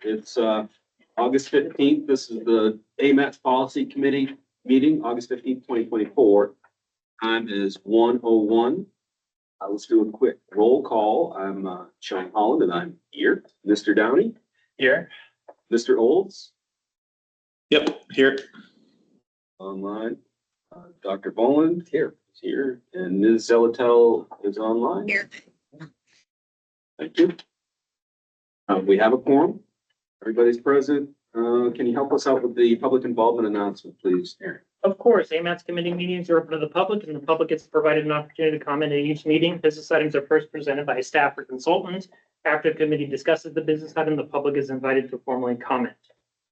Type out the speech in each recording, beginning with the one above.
It's August 15th. This is the AMATS Policy Committee meeting, August 15th, 2024. Time is 1:01. Let's do a quick roll call. I'm Sean Hiland and I'm here. Mr. Downey? Here. Mr. Olds? Yep, here. Online. Dr. Boland? Here. Here. And Ms. Zelatel is online? Here. Thank you. We have a quorum. Everybody's present. Can you help us out with the public involvement announcement, please, Aaron? Of course, AMATS committee meetings are open to the public, and the public gets provided an opportunity to comment at each meeting. Business items are first presented by a staff or consultant. After the committee discusses the business item, the public is invited to formally comment.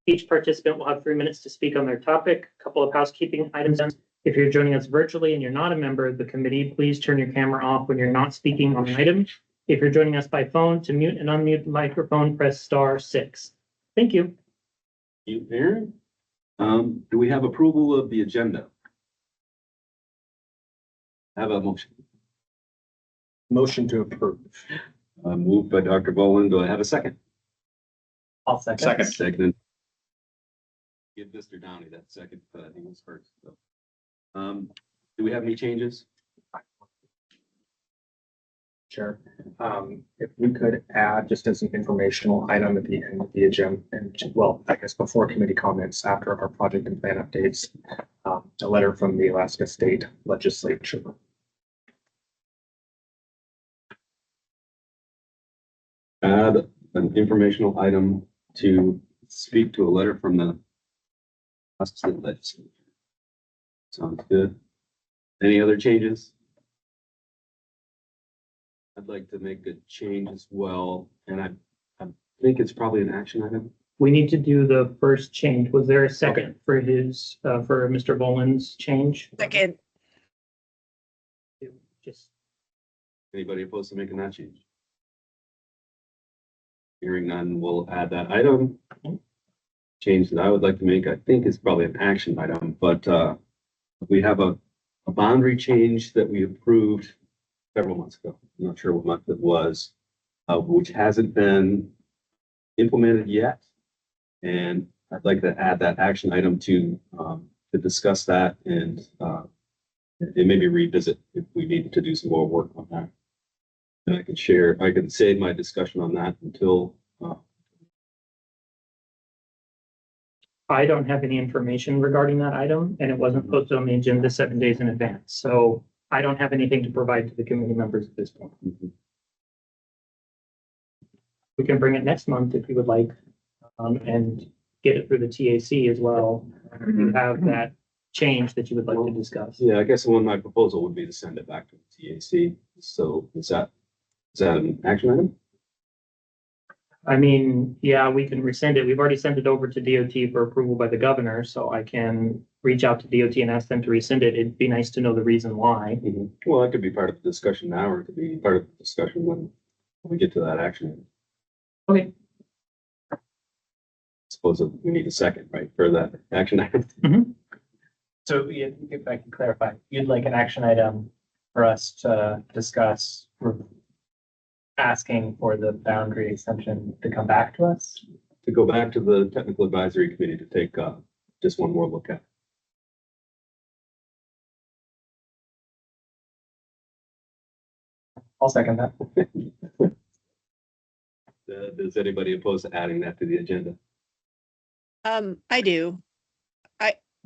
Each participant will have 3 minutes to speak on their topic. A couple of housekeeping items. If you're joining us virtually and you're not a member of the committee, please turn your camera off when you're not speaking on an item. If you're joining us by phone, to mute and unmute the microphone, press *6. Thank you. You, Aaron? Do we have approval of the agenda? Have a motion. Motion to approve. Moved by Dr. Boland. Do I have a second? I'll second. Second. Give Mr. Downey that second, but I think it was first. So. Do we have any changes? Sure. If we could add just as an informational item at the end of the agenda, and well, I guess before committee comments, after our project and plan updates, a letter from the Alaska State Legislature. Add an informational item to speak to a letter from the Alaska State Legislature. Sounds good. Any other changes? I'd like to make a change as well, and I think it's probably an action item. We need to do the first change. Was there a second for his, for Mr. Boland's change? Second. Just Anybody opposed to making that change? Hearing none, we'll add that item. Change that I would like to make, I think is probably an action item, but we have a boundary change that we approved several months ago. I'm not sure what month it was, which hasn't been implemented yet. And I'd like to add that action item to discuss that and maybe revisit if we need to do some more work on that. And I can save my discussion on that until I don't have any information regarding that item, and it wasn't posted on the agenda 7 days in advance. So I don't have anything to provide to the committee members at this point. We can bring it next month if you would like, and get it through the TAC as well. If you have that change that you would like to discuss. Yeah, I guess my proposal would be to send it back to the TAC. So is that an action item? I mean, yeah, we can rescind it. We've already sent it over to DOT for approval by the governor, so I can reach out to DOT and ask them to rescind it. It'd be nice to know the reason why. Well, that could be part of the discussion now, or it could be part of the discussion when we get to that action. Okay. I suppose we need a second, right, for that action item. So if I can clarify, you'd like an action item for us to discuss asking for the boundary extension to come back to us? To go back to the technical advisory committee to take just one more look at. I'll second that. Does anybody oppose to adding that to the agenda? I do.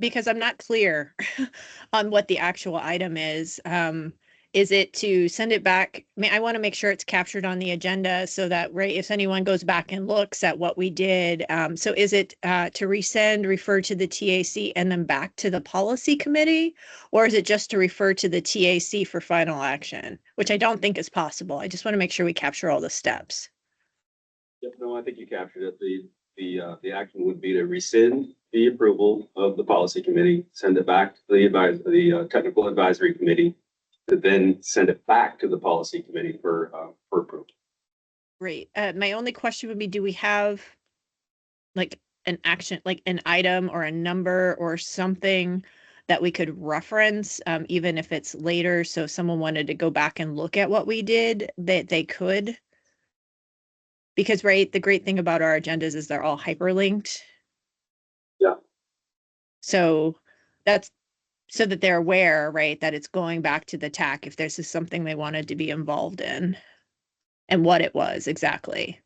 Because I'm not clear on what the actual item is. Is it to send it back? I mean, I want to make sure it's captured on the agenda so that, right, if anyone goes back and looks at what we did. So is it to resend, refer to the TAC and then back to the policy committee? Or is it just to refer to the TAC for final action, which I don't think is possible. I just want to make sure we capture all the steps. Yep, no, I think you captured it. The action would be to rescind the approval of the policy committee, send it back to the technical advisory committee, to then send it back to the policy committee for approval. Great. My only question would be, do we have like an action, like an item or a number or something that we could reference, even if it's later? So if someone wanted to go back and look at what we did, that they could. Because, right, the great thing about our agendas is they're all hyperlinked. Yeah. So that's so that they're aware, right, that it's going back to the TAC if this is something they wanted to be involved in and what it was exactly.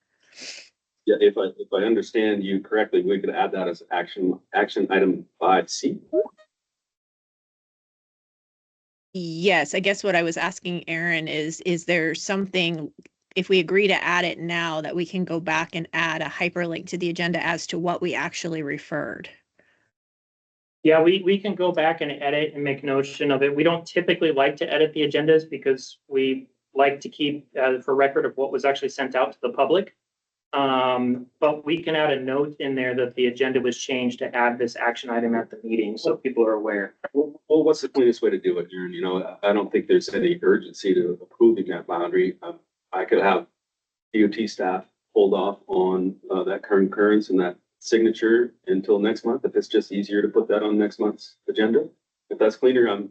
Yeah, if I understand you correctly, we could add that as action item 5C. Yes, I guess what I was asking Aaron is there something, if we agree to add it now, that we can go back and add a hyperlink to the agenda as to what we actually referred? Yeah, we can go back and edit and make notion of it. We don't typically like to edit the agendas because we like to keep for record of what was actually sent out to the public. But we can add a note in there that the agenda was changed to add this action item at the meeting, so people are aware. Well, what's the cleanest way to do it, Aaron? You know, I don't think there's any urgency to approving that boundary. I could have DOT staff hold off on that concurrence and that signature until next month, if it's just easier to put that on next month's agenda. If that's cleaner, I'm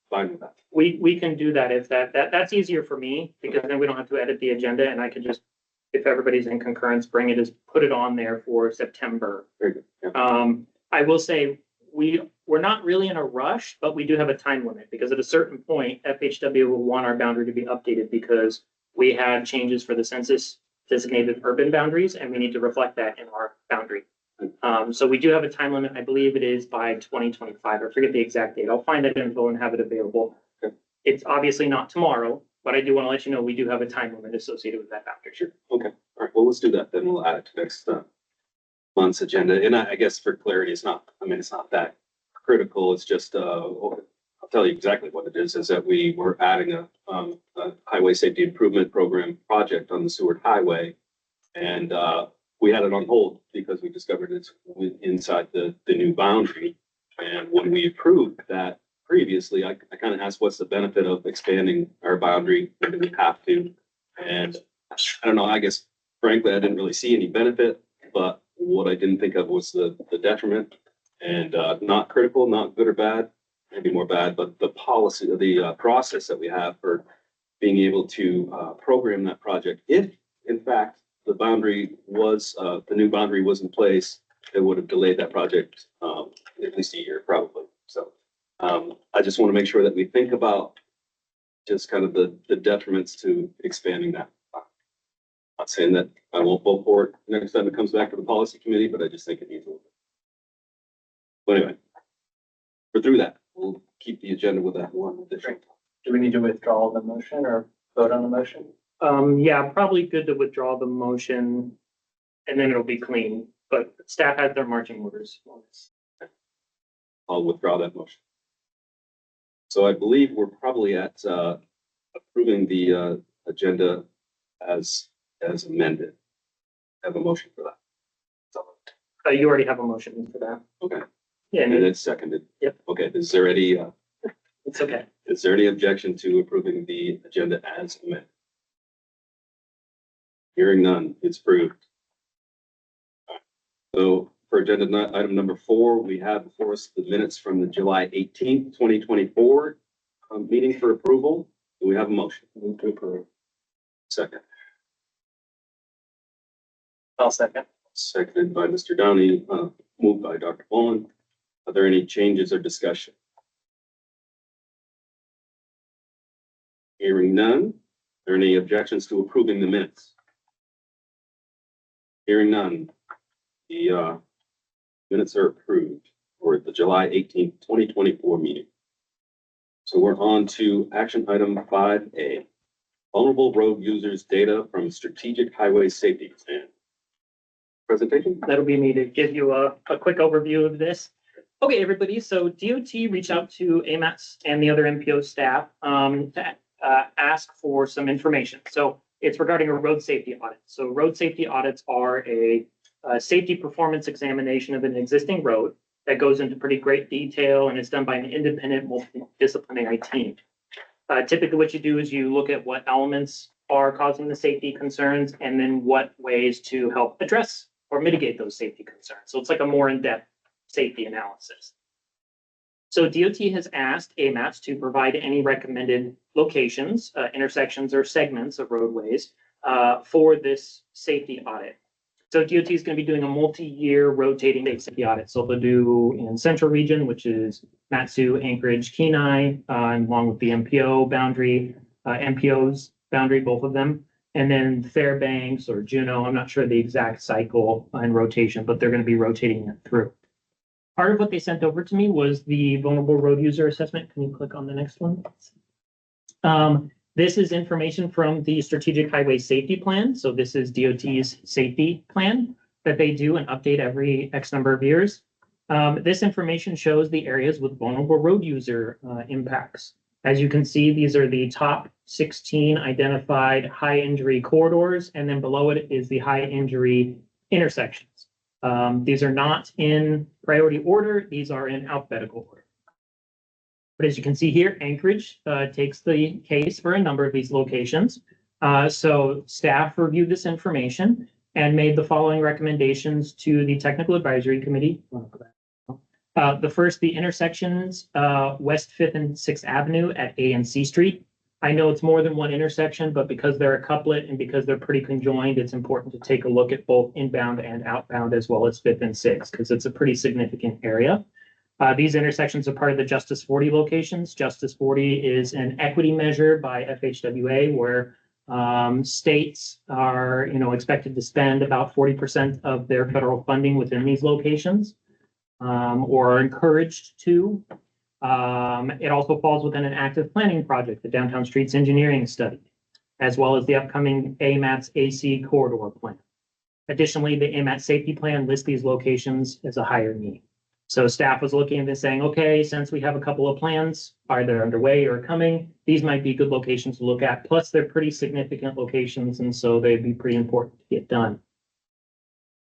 fine with that. We can do that if that's easier for me, because then we don't have to edit the agenda, and I can just, if everybody's in concurrence, put it on there for September. Very good. Yeah. I will say, we're not really in a rush, but we do have a time limit, because at a certain point, FHW will want our boundary to be updated because we had changes for the census designated urban boundaries, and we need to reflect that in our boundary. So we do have a time limit. I believe it is by 2025. I forget the exact date. I'll find that info and have it available. Okay. It's obviously not tomorrow, but I do want to let you know we do have a time limit associated with that boundary. Sure. Okay. All right. Well, let's do that. Then we'll add it to next month's agenda. And I guess for clarity, it's not that critical. It's just, I'll tell you exactly what it is that we were adding a highway safety improvement program project on the Seward Highway. And we had it on hold because we discovered it's inside the new boundary. And when we approved that previously, I kind of asked what's the benefit of expanding our boundary when do we have to? And I don't know, I guess frankly, I didn't really see any benefit, but what I didn't think of was the detriment, and not critical, not good or bad, maybe more bad, but the policy, the process that we have for being able to program that project. If in fact the new boundary was in place, it would have delayed that project at least a year probably. So I just want to make sure that we think about just kind of the detriments to expanding that. I'm not saying that I won't vote for it next time it comes back to the policy committee, but I just think it needs a little bit. But anyway, we're through that. We'll keep the agenda with that one additional. Do we need to withdraw the motion or vote on the motion? Yeah, probably good to withdraw the motion, and then it'll be clean, but staff has their marching orders. I'll withdraw that motion. So I believe we're probably at approving the agenda as amended. Have a motion for that. So, You already have a motion for that. okay, Yeah, and it's seconded. Yep. Okay, is there any it's okay. objection to approving the agenda as amended? Hearing none, it's approved. So for agenda item number 4, we have before us the minutes from the July 18th, 2024 meeting for approval. Do we have a motion? Move to approve. Second. I'll second. Seconded by Mr. Downey, moved by Dr. Boland. Are there any changes or discussion? Hearing none. Are there any objections to approving the minutes? Hearing none. The minutes are approved for the July 18th, 2024 meeting. So we're on to action item 5A. Vulnerable road users data from strategic highway safety plan. Presentation? That'll be me to give you a quick overview of this. Okay, everybody, so DOT reached out to AMATS and the other MPO staff to ask for some information. So it's regarding a road safety audit. So road safety audits are a safety performance examination of an existing road that goes into pretty great detail, and it's done by an independent multidisciplinary team. Typically what you do is you look at what elements are causing the safety concerns and then what ways to help address or mitigate those safety concerns. So it's like a more in-depth safety analysis. So DOT has asked AMATS to provide any recommended locations, intersections or segments of roadways for this safety audit. So DOT is going to be doing a multi-year rotating safety audit. So they'll do in Central Region, which is Matsu, Anchorage, Kenai, along with the MPO boundary, MPO's boundary, both of them. And then Fairbanks or Juneau, I'm not sure the exact cycle and rotation, but they're going to be rotating it through. Part of what they sent over to me was the vulnerable road user assessment. Can you click on the next one? This is information from the Strategic Highway Safety Plan. So this is DOT's safety plan that they do and update every X number of years. This information shows the areas with vulnerable road user impacts. As you can see, these are the top 16 identified high injury corridors, and then below it is the high injury intersections. These are not in priority order. These are in alphabetical order. But as you can see here, Anchorage takes the case for a number of these locations. So staff reviewed this information and made the following recommendations to the Technical Advisory Committee. The first, the intersections West 5th and 6th Avenue at A and C Street. I know it's more than one intersection, but because they're a couplet and because they're pretty conjoined, it's important to take a look at both inbound and outbound as well as 5th and 6th, because it's a pretty significant area. These intersections are part of the Justice 40 locations. Justice 40 is an equity measure by FHWA where states are, expected to spend about 40% of their federal funding within these locations, or are encouraged to. It also falls within an active planning project, the Downtown Streets Engineering Study, as well as the upcoming AMATS AC Corridor Plan. Additionally, the AMATS Safety Plan lists these locations as a higher need. So staff was looking at this saying, okay, since we have a couple of plans, either underway or coming, these might be good locations to look at. Plus, they're pretty significant locations, and so they'd be pretty important to get done.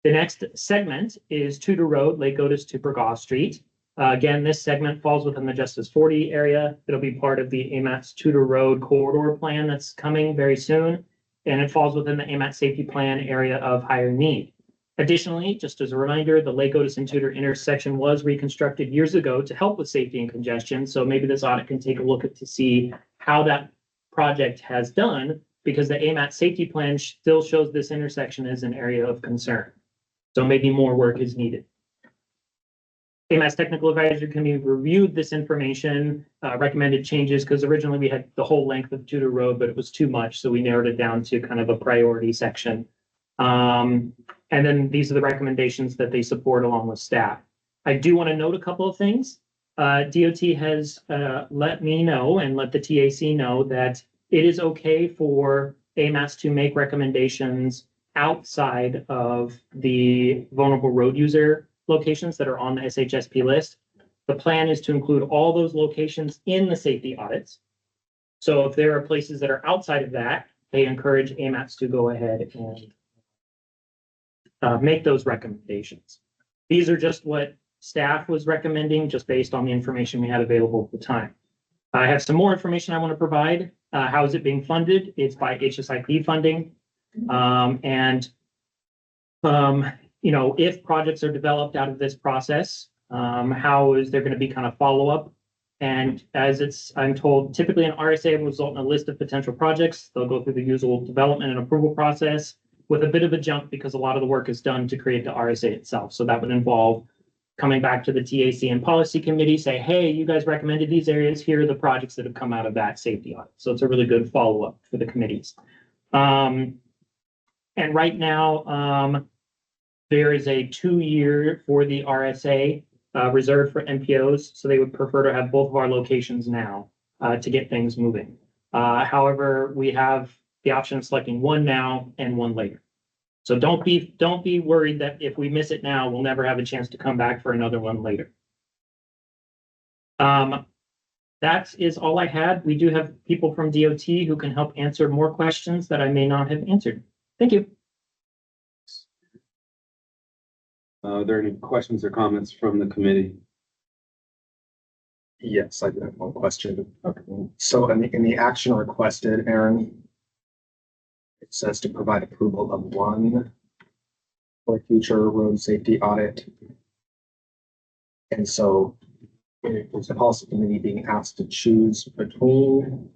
The next segment is Tudor Road, Lake Otis to Burgaw Street. Again, this segment falls within the Justice 40 area. It'll be part of the AMATS Tudor Road corridor plan that's coming very soon, and it falls within the AMATS Safety Plan area of higher need. Additionally, just as a reminder, the Lake Otis and Tudor intersection was reconstructed years ago to help with safety and congestion. So maybe this audit can take a look at to see how that project has done, because the AMATS safety plan still shows this intersection as an area of concern. So maybe more work is needed. AMATS Technical Advisory Committee reviewed this information, recommended changes, because originally we had the whole length of Tudor Road, but it was too much. So we narrowed it down to kind of a priority section. And then these are the recommendations that they support along with staff. I do want to note a couple of things. DOT has let me know and let the TAC know that it is okay for AMATS to make recommendations outside of the vulnerable road user locations that are on the SHSP list. The plan is to include all those locations in the safety audits. So if there are places that are outside of that, they encourage AMATS to go ahead and make those recommendations. These are just what staff was recommending, just based on the information we had available at the time. I have some more information I want to provide. How is it being funded? It's by HSIP funding. If projects are developed out of this process, how is there going to be kind of follow-up? And as I'm told, typically an RSA will result in a list of potential projects. They'll go through the usual development and approval process with a bit of a jump because a lot of the work is done to create the RSA itself. So that would involve coming back to the TAC and policy committee, say, hey, you guys recommended these areas. Here are the projects that have come out of that safety audit. So it's a really good follow-up for the committees. And right now, there is a 2-year for the RSA reserved for MPOs. So they would prefer to have both of our locations now to get things moving. However, we have the option of selecting one now and one later. So don't be worried that if we miss it now, we'll never have a chance to come back for another one later. That is all I had. We do have people from DOT who can help answer more questions that I may not have answered. Thank you. Are there any questions or comments from the committee? Yes, I do have one question. Okay. So in the action requested, Aaron, it says to provide approval of one for future road safety audit. And so is the policy committee being asked to choose between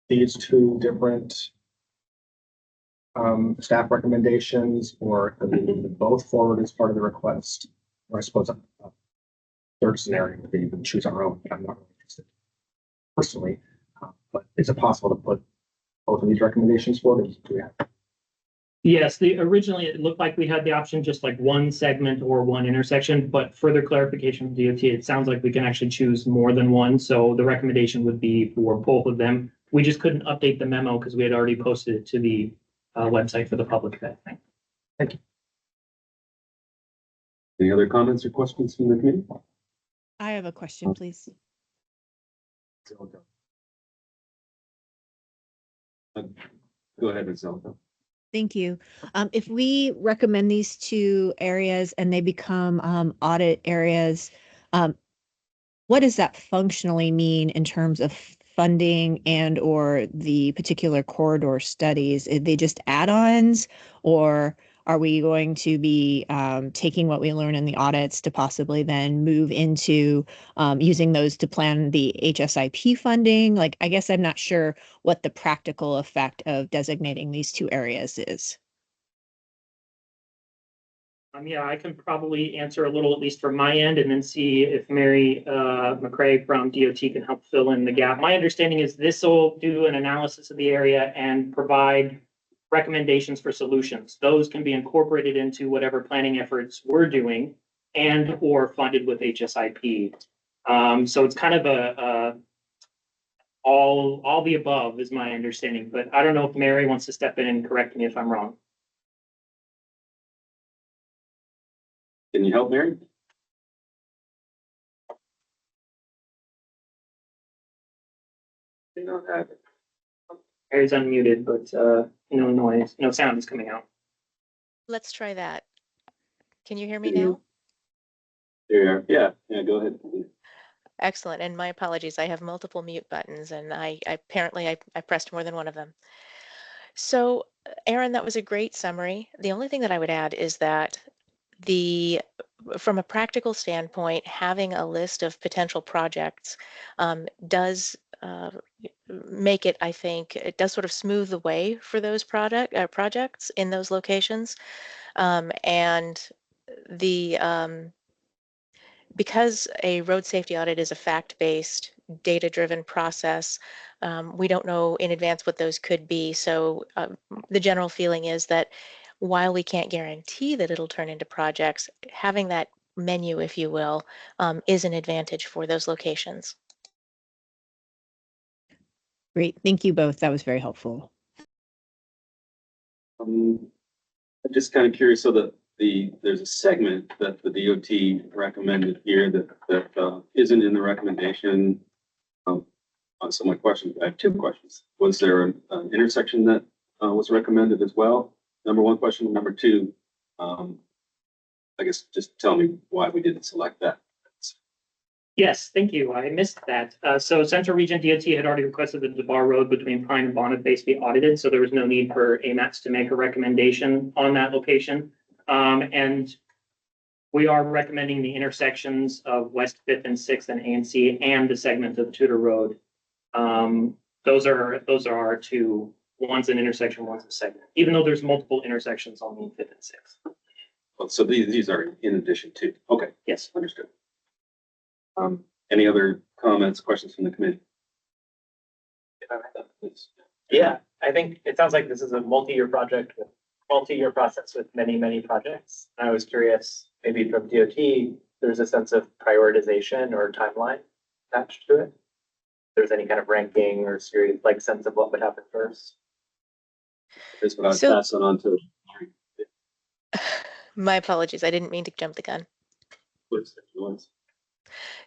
these two different staff recommendations, or could we move them both forward as part of the request? Or I suppose a third scenario would be we choose our own, but I'm not really interested personally. But is it possible to put both of these recommendations forward? Do we have? Yes, originally it looked like we had the option just like one segment or one intersection, but further clarification from DOT, it sounds like we can actually choose more than one. So the recommendation would be for both of them. We just couldn't update the memo because we had already posted it to the website for the public. I think. Thank you. Any other comments or questions from the committee? I have a question, please. Go ahead, Ms. Zelda. Thank you. If we recommend these two areas and they become audit areas, what does that functionally mean in terms of funding and or the particular corridor studies? Are they just add-ons, or are we going to be taking what we learn in the audits to possibly then move into using those to plan the HSIP funding? Like, I guess I'm not sure what the practical effect of designating these two areas is. Yeah, I can probably answer a little, at least from my end, and then see if Mary McCrae from DOT can help fill in the gap. My understanding is this will do an analysis of the area and provide recommendations for solutions. Those can be incorporated into whatever planning efforts we're doing and or funded with HSIP. So it's kind of a all the above is my understanding, but I don't know if Mary wants to step in and correct me if I'm wrong. Can you help, Mary? They don't have it. Mary's unmuted, but no noise, no sound is coming out. Let's try that. Can you hear me Can you- now? There you are. Yeah, go ahead. Excellent. And my apologies. I have multiple mute buttons and I apparently pressed more than one of them. So Aaron, that was a great summary. The only thing that I would add is that from a practical standpoint, having a list of potential projects does make it, I think, it does sort of smooth the way for those projects in those locations. And because a road safety audit is a fact-based, data-driven process, we don't know in advance what those could be. So the general feeling is that while we can't guarantee that it'll turn into projects, having that menu, if you will, is an advantage for those locations. Great. Thank you both. That was very helpful. I'm just kind of curious. So there's a segment that the DOT recommended here that isn't in the recommendation. So my question, I have two questions. Was there an intersection that was recommended as well? Number one question. Number two, I guess just tell me why we didn't select that. Yes, thank you. I missed that. So Central Region DOT had already requested that the DeBar Road between Pine and Boniface be audited, so there was no need for AMATS to make a recommendation on that location. And we are recommending the intersections of West 5th and 6th and A&C and the segment of Tudor Road. Those are our two. One's an intersection, one's a segment, even though there's multiple intersections on the 5th and 6th. Well, so these are in addition to. Okay. Yes. Understood. Any other comments, questions from the committee? Yeah, I think it sounds like this is a multi-year project with multi-year process with many, many projects. I was curious, maybe from DOT, there's a sense of prioritization or timeline attached to it. If there's any kind of ranking or series, like sense of what would happen first. Here's what I'd So- pass it on to. My apologies. I didn't mean to jump the gun. Please, if you want.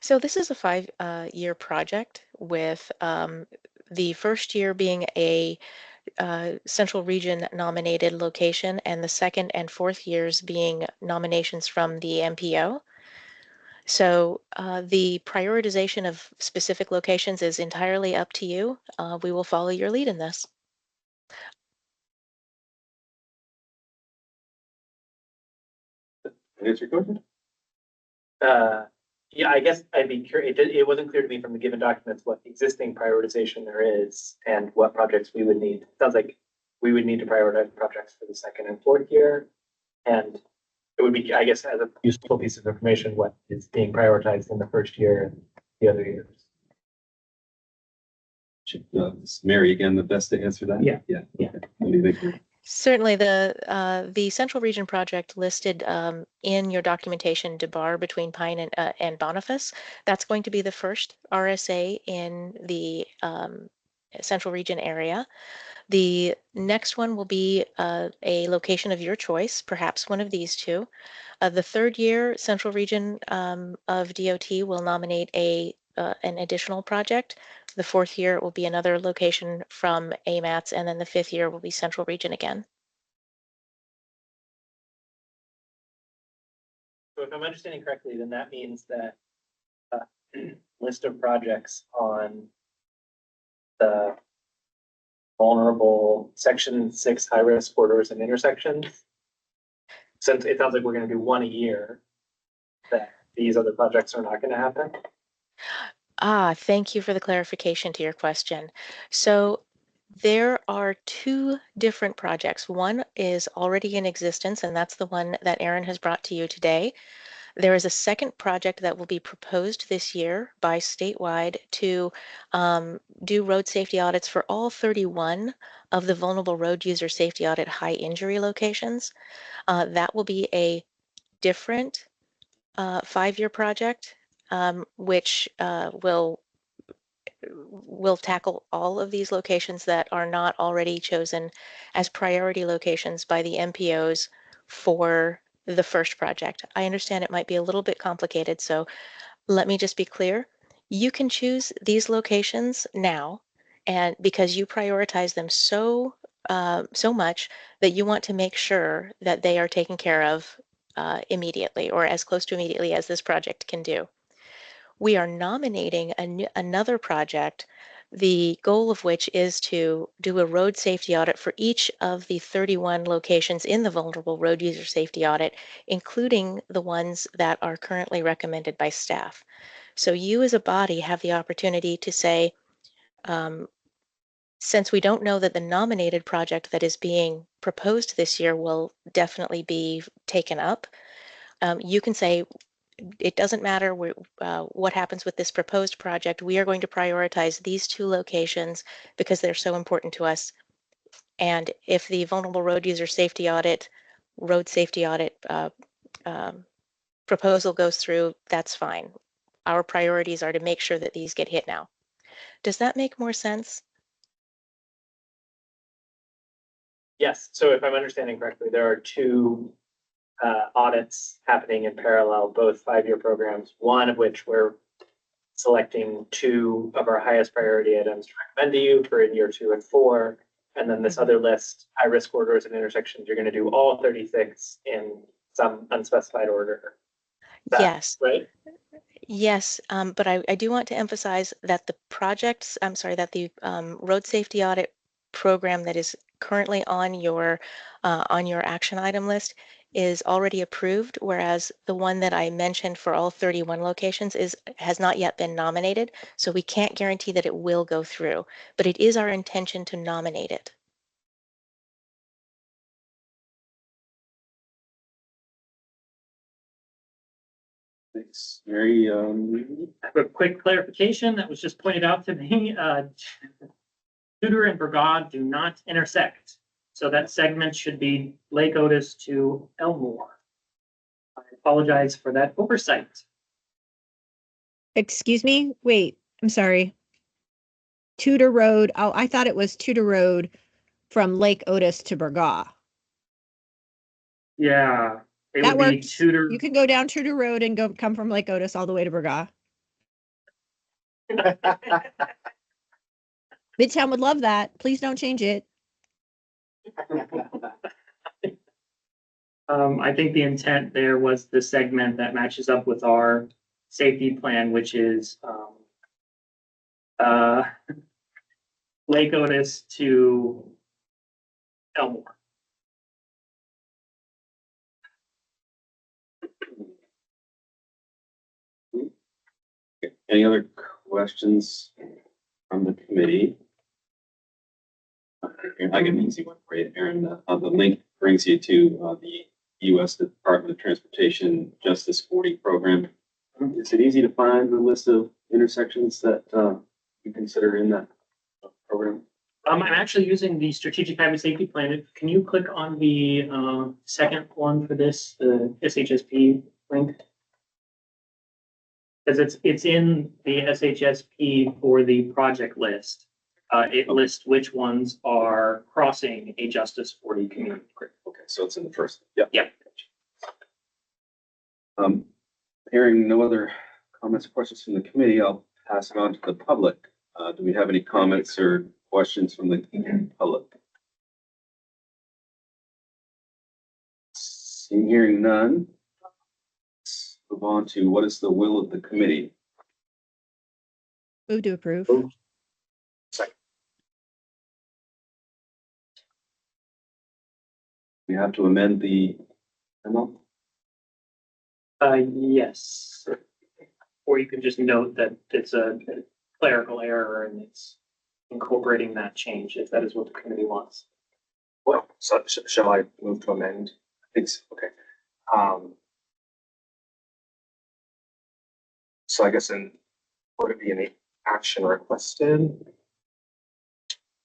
So this is a 5-year project with the first year being a Central Region nominated location and the second and fourth years being nominations from the MPO. So the prioritization of specific locations is entirely up to you. We will follow your lead in this. Answer your question? Yeah, I guess I'd be curious. It wasn't clear to me from the given documents what existing prioritization there is and what projects we would need. Sounds like we would need to prioritize projects for the second and fourth year. And it would be, I guess, as a useful piece of information, what is being prioritized in the first year and the other years. Should, is Mary again the best to answer that? Yeah. Yeah. Yeah. Okay. What do you think? Certainly, the Central Region project listed in your documentation DeBar between Pine and Boniface. That's going to be the first RSA in the Central Region area. The next one will be a location of your choice, perhaps one of these two. The third year, Central Region of DOT will nominate an additional project. The fourth year will be another location from AMATS, and then the fifth year will be Central Region again. So if I'm understanding correctly, then that means that list of projects on the vulnerable section 6 high-risk corridors and intersections, since it sounds like we're going to do one a year, that these other projects are not going to happen. Thank you for the clarification to your question. So there are two different projects. One is already in existence, and that's the one that Aaron has brought to you today. There is a second project that will be proposed this year by statewide to do road safety audits for all 31 of the vulnerable road user safety audit high injury locations. That will be a different 5-year project, which will tackle all of these locations that are not already chosen as priority locations by the MPOs for the first project. I understand it might be a little bit complicated, so let me just be clear. You can choose these locations now, and because you prioritize them so much that you want to make sure that they are taken care of immediately, or as close to immediately as this project can do. We are nominating another project, the goal of which is to do a road safety audit for each of the 31 locations in the vulnerable road user safety audit, including the ones that are currently recommended by staff. So you as a body have the opportunity to say, since we don't know that the nominated project that is being proposed this year will definitely be taken up, you can say, it doesn't matter what happens with this proposed project. We are going to prioritize these two locations because they're so important to us. And if the vulnerable road user safety audit, road safety audit proposal goes through, that's fine. Our priorities are to make sure that these get hit now. Does that make more sense? Yes. So if I'm understanding correctly, there are two audits happening in parallel, both 5-year programs, one of which we're selecting 2 of our highest priority items to recommend to you for in year 2 and 4. And then this other list, high risk corridors and intersections, you're going to do all 36 in some unspecified order. Yes. Right? Yes, but I do want to emphasize that the projects, I'm sorry, that the road safety audit program that is currently on your action item list is already approved, whereas the one that I mentioned for all 31 locations has not yet been nominated, so we can't guarantee that it will go through, but it is our intention to nominate it. Thanks, Mary. I have a quick clarification that was just pointed out to me. Tudor and Bragad do not intersect. So that segment should be Lake Otis to Elmore. I apologize for that oversight. Excuse me? Wait, I'm sorry. Tudor Road. Oh, I thought it was Tudor Road from Lake Otis to Burgaw. Yeah, it That would be works. Tudor. You can go down Tudor Road and come from Lake Otis all the way to Burgaw. Midtown would love that. Please don't change it. I think the intent there was the segment that matches up with our safety plan, which is Lake Otis to Elmore. Any other questions from the committee? I get an easy one for you, Aaron. The link brings you to the U.S. Department of Transportation Justice 40 program. Is it easy to find the list of intersections that you consider in that program? I'm actually using the strategic highway safety plan. Can you click on the second one for this, the SHSP link? Because it's in the SHSP for the project list. It lists which ones are crossing a Justice 40 community. Okay, so it's in the first. Yep. Yep. Hearing no other comments or questions from the committee, I'll pass it on to the public. Do we have any comments or questions from the public? Seeing hearing none, let's move on to what is the will of the committee. Move to approve. We have to amend the memo. Yes. Or you can just note that it's a clerical error and it's incorporating that change if that is what the committee wants. Well, so shall I move to amend? I think so. Okay. So I guess then would it be any action requested?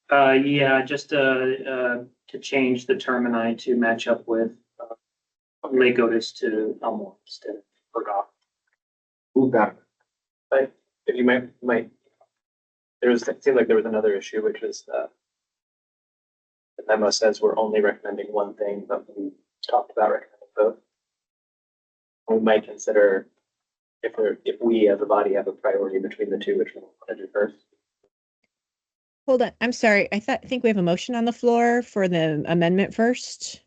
Yeah, just to change the termini to match up with Lagotis to Elmore instead of Bergoff. Move that. But if you might, it seemed like there was another issue, which was the memo says we're only recommending one thing, but we talked about recommending both. We might consider if we as a body have a priority between the two, which we want to do first. Hold on. I'm sorry. I think we have a motion on the floor for the amendment first.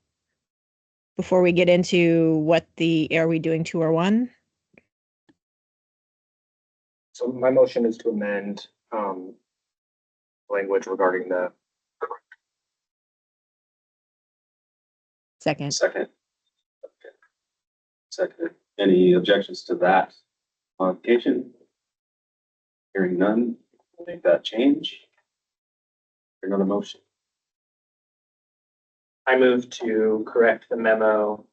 Before we get into are we doing 2 or 1? So my motion is to amend language regarding the Second. Second. Okay. Second. Any objections to that modification? Hearing none, we'll make that change. Another motion. I move to correct the memo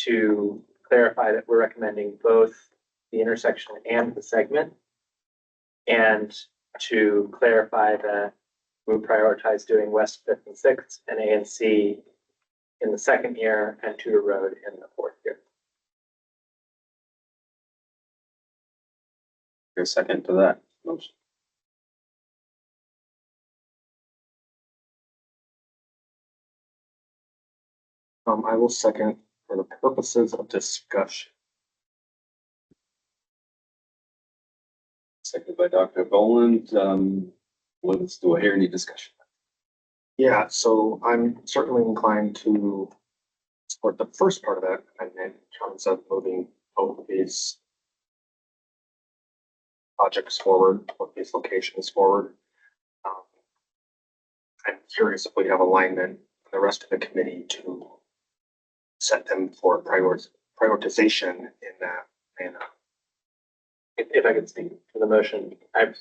to clarify that we're recommending both the intersection and the segment, and to clarify that we prioritize doing West 5th and 6th and A and C in the second year and Tudor Road in the fourth year. Your second to that motion. I will second for the purposes of discussion. Seconded by Dr. Boland. Let's do I hear any discussion? Yeah, so I'm certainly inclined to support the first part of that amendment in terms of moving both of these projects forward, both these locations forward. I'm curious if we have alignment with the rest of the committee to set them for prioritization in that manner. If I could speak to the motion, I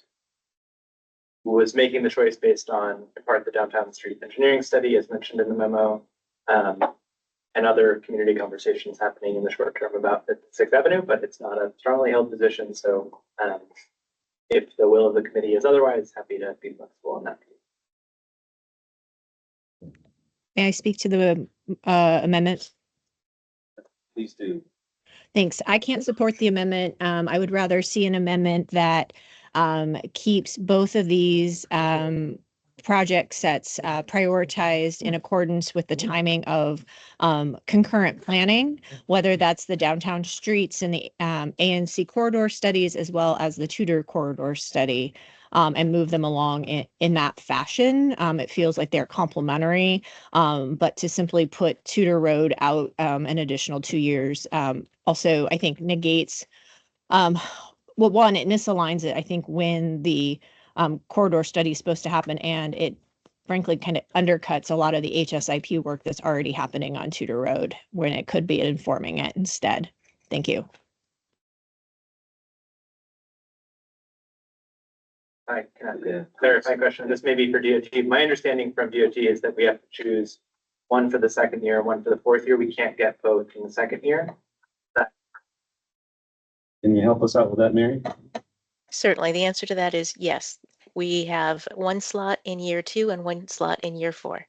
was making the choice based on in part the downtown street engineering study as mentioned in the memo, and other community conversations happening in the short term about the 6th Avenue, but it's not a strongly held position. So if the will of the committee is otherwise, happy to be flexible on that. May I speak to the amendment? Please do. Thanks. I can't support the amendment. I would rather see an amendment that keeps both of these project sets prioritized in accordance with the timing of concurrent planning, whether that's the downtown streets and the ANC corridor studies, as well as the Tudor corridor study, and move them along in that fashion. It feels like they're complementary, but to simply put Tudor Road out an additional 2 years also, I think, negates, well, one, it misaligns it, I think, when the corridor study is supposed to happen, and it frankly kind of undercuts a lot of the HSIP work that's already happening on Tudor Road when it could be informing it instead. Thank you. I can ask a clarifying question, this may be for DOT. My understanding from DOT is that we have to choose one for the second year, one for the fourth year. We can't get both in the second year. Can you help us out with that, Mary? Certainly, the answer to that is yes. We have one slot in year 2 and one slot in year 4.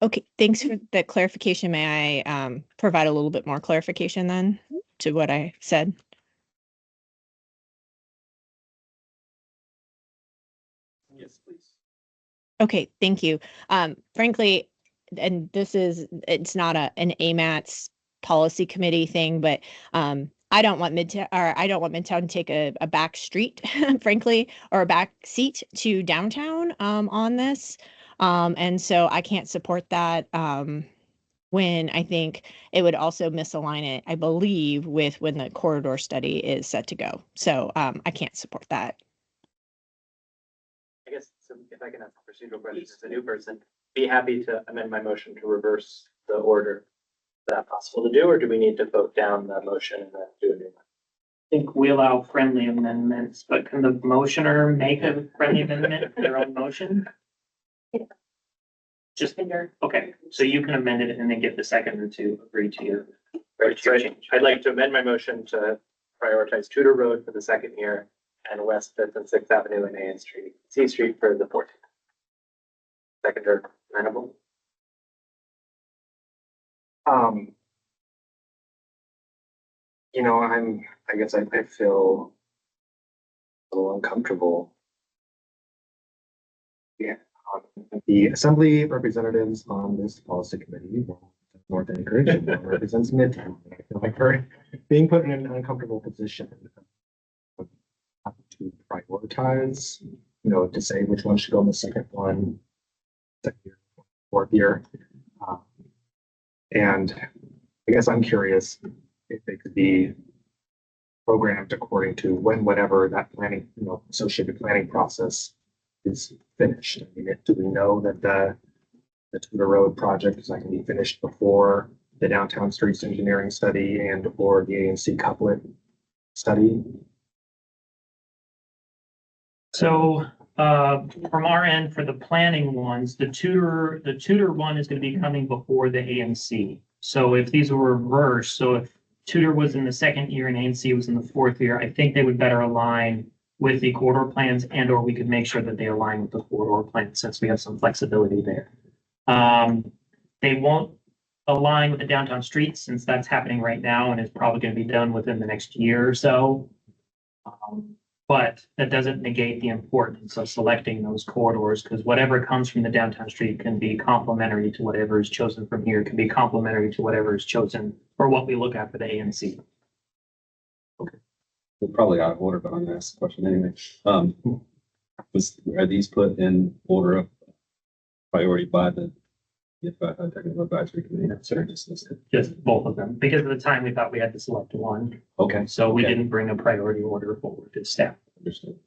Okay, thanks for the clarification. May I provide a little bit more clarification then to what I said? Yes, please. Okay, thank you. Frankly, and it's not an AMATS policy committee thing, but I don't want Midtown to take a back street, frankly, or a back seat to downtown on this. And so I can't support that when I think it would also misalign it, I believe, with when the corridor study is set to go. So I can't support that. I guess, so if I can ask a procedural question as a new person, be happy to amend my motion to reverse the order. Is that possible to do, or do we need to vote down the motion and then do a new one? I think we allow friendly amendments, but can the motioner make a friendly amendment to their own motion? Just, okay, so you can amend it and then get the seconder to agree to your. Right, so I'd like to amend my motion to prioritize Tudor Road for the second year and West Fifth and Sixth Avenue and A and C Street for the 14th. Seconder, amenable. You know, I guess I feel a little uncomfortable. Yeah, the assembly representatives on this policy committee, North Anchorage, and one represents Midtown. I feel like we're being put in an uncomfortable position to prioritize, you know, to say which one should go in the second one, second year, fourth year. And I guess I'm curious if they could be programmed according to whenever that planning, you know, associated planning process is finished. I mean, do we know that the Tudor Road project is not going to be finished before the downtown streets engineering study and or the ANC couplet study? So from our end, for the planning ones, the Tudor one is going to be coming before the ANC. So if these were reversed, so if Tudor was in the second year and ANC was in the fourth year, I think they would better align with the corridor plans, and or we could make sure that they align with the corridor plans since we have some flexibility there. They won't align with the downtown streets since that's happening right now and is probably going to be done within the next year or so. But that doesn't negate the importance of selecting those corridors, because whatever comes from the downtown street can be complementary to whatever is chosen from here, can be complementary to whatever is chosen for what we look at for the ANC. Okay. We're probably out of order, but I'm gonna ask the question anyway. Are these put in order of priority by the technical advisory committee? Just both of them. Because of the time, we thought we had to select one. Okay. So we Okay. didn't bring a priority order forward to staff. Understood.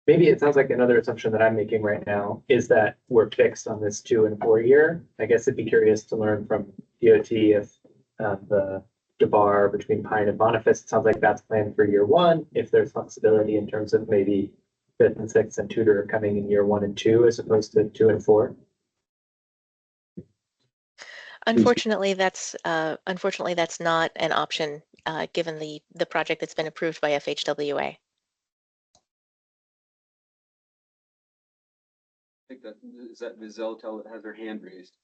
Maybe it sounds like another assumption that I'm making right now is that we're fixed on this 2 and 4 year. I guess I'd be curious to learn from DOT if the bar between Pine and Boniface, it sounds like that's planned for year 1. If there's flexibility in terms of maybe Fifth and Sixth and Tudor coming in year 1 and 2 as opposed to 2 and 4. Unfortunately, that's not an option given the project that's been approved by FHWA. I think that Ms. Zelltel has her hand raised.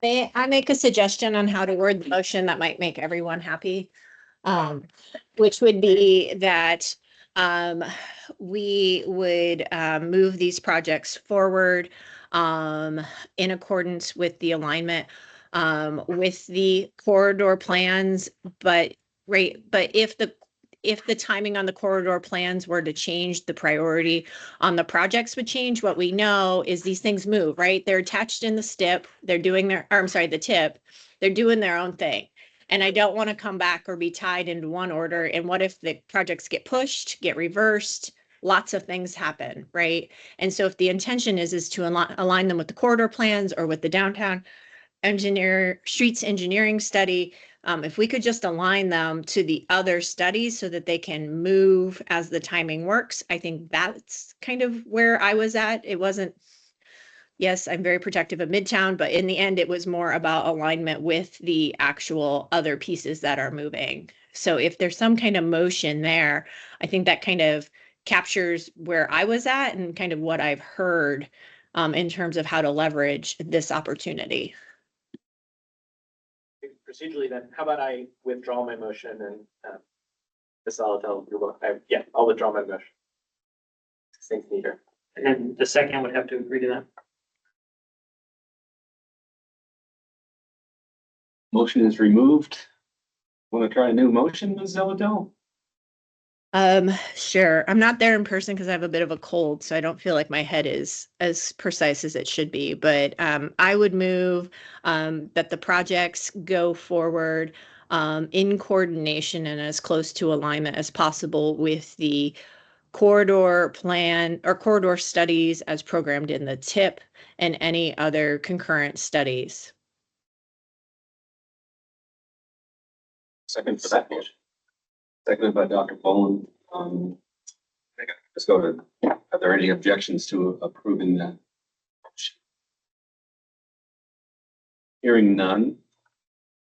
May I make a suggestion on how to word the motion that might make everyone happy? Which would be that we would move these projects forward in accordance with the alignment with the corridor plans, but if the timing on the corridor plans were to change, the priority on the projects would change. What we know is these things move, right? They're attached in the STIP. They're doing the TIP. They're doing their own thing. And I don't want to come back or be tied into one order. And what if the projects get pushed, get reversed? Lots of things happen, right? And so if the intention is to align them with the corridor plans or with the downtown streets engineering study, If we could just align them to the other studies so that they can move as the timing works, I think that's kind of where I was at. It wasn't, yes, I'm very protective of Midtown, but in the end, it was more about alignment with the actual other pieces that are moving. So if there's some kind of motion there, I think that kind of captures where I was at and kind of what I've heard in terms of how to leverage this opportunity. Procedurally, then, how about I withdraw my motion and this I'll tell you what, yeah, I'll withdraw my motion. Things neater. And then the second would have to agree to that. Motion is removed. Want to try a new motion, Ms. Zeladell? Sure. I'm not there in person because I have a bit of a cold, so I don't feel like my head is as precise as it should be. But I would move that the projects go forward in coordination and as close to alignment as possible with the corridor plan or corridor studies as programmed in the TIP and any other concurrent studies. Second for that motion. Seconded by Dr. Boland. Let's go to, are there any objections to approving that motion? Hearing none, I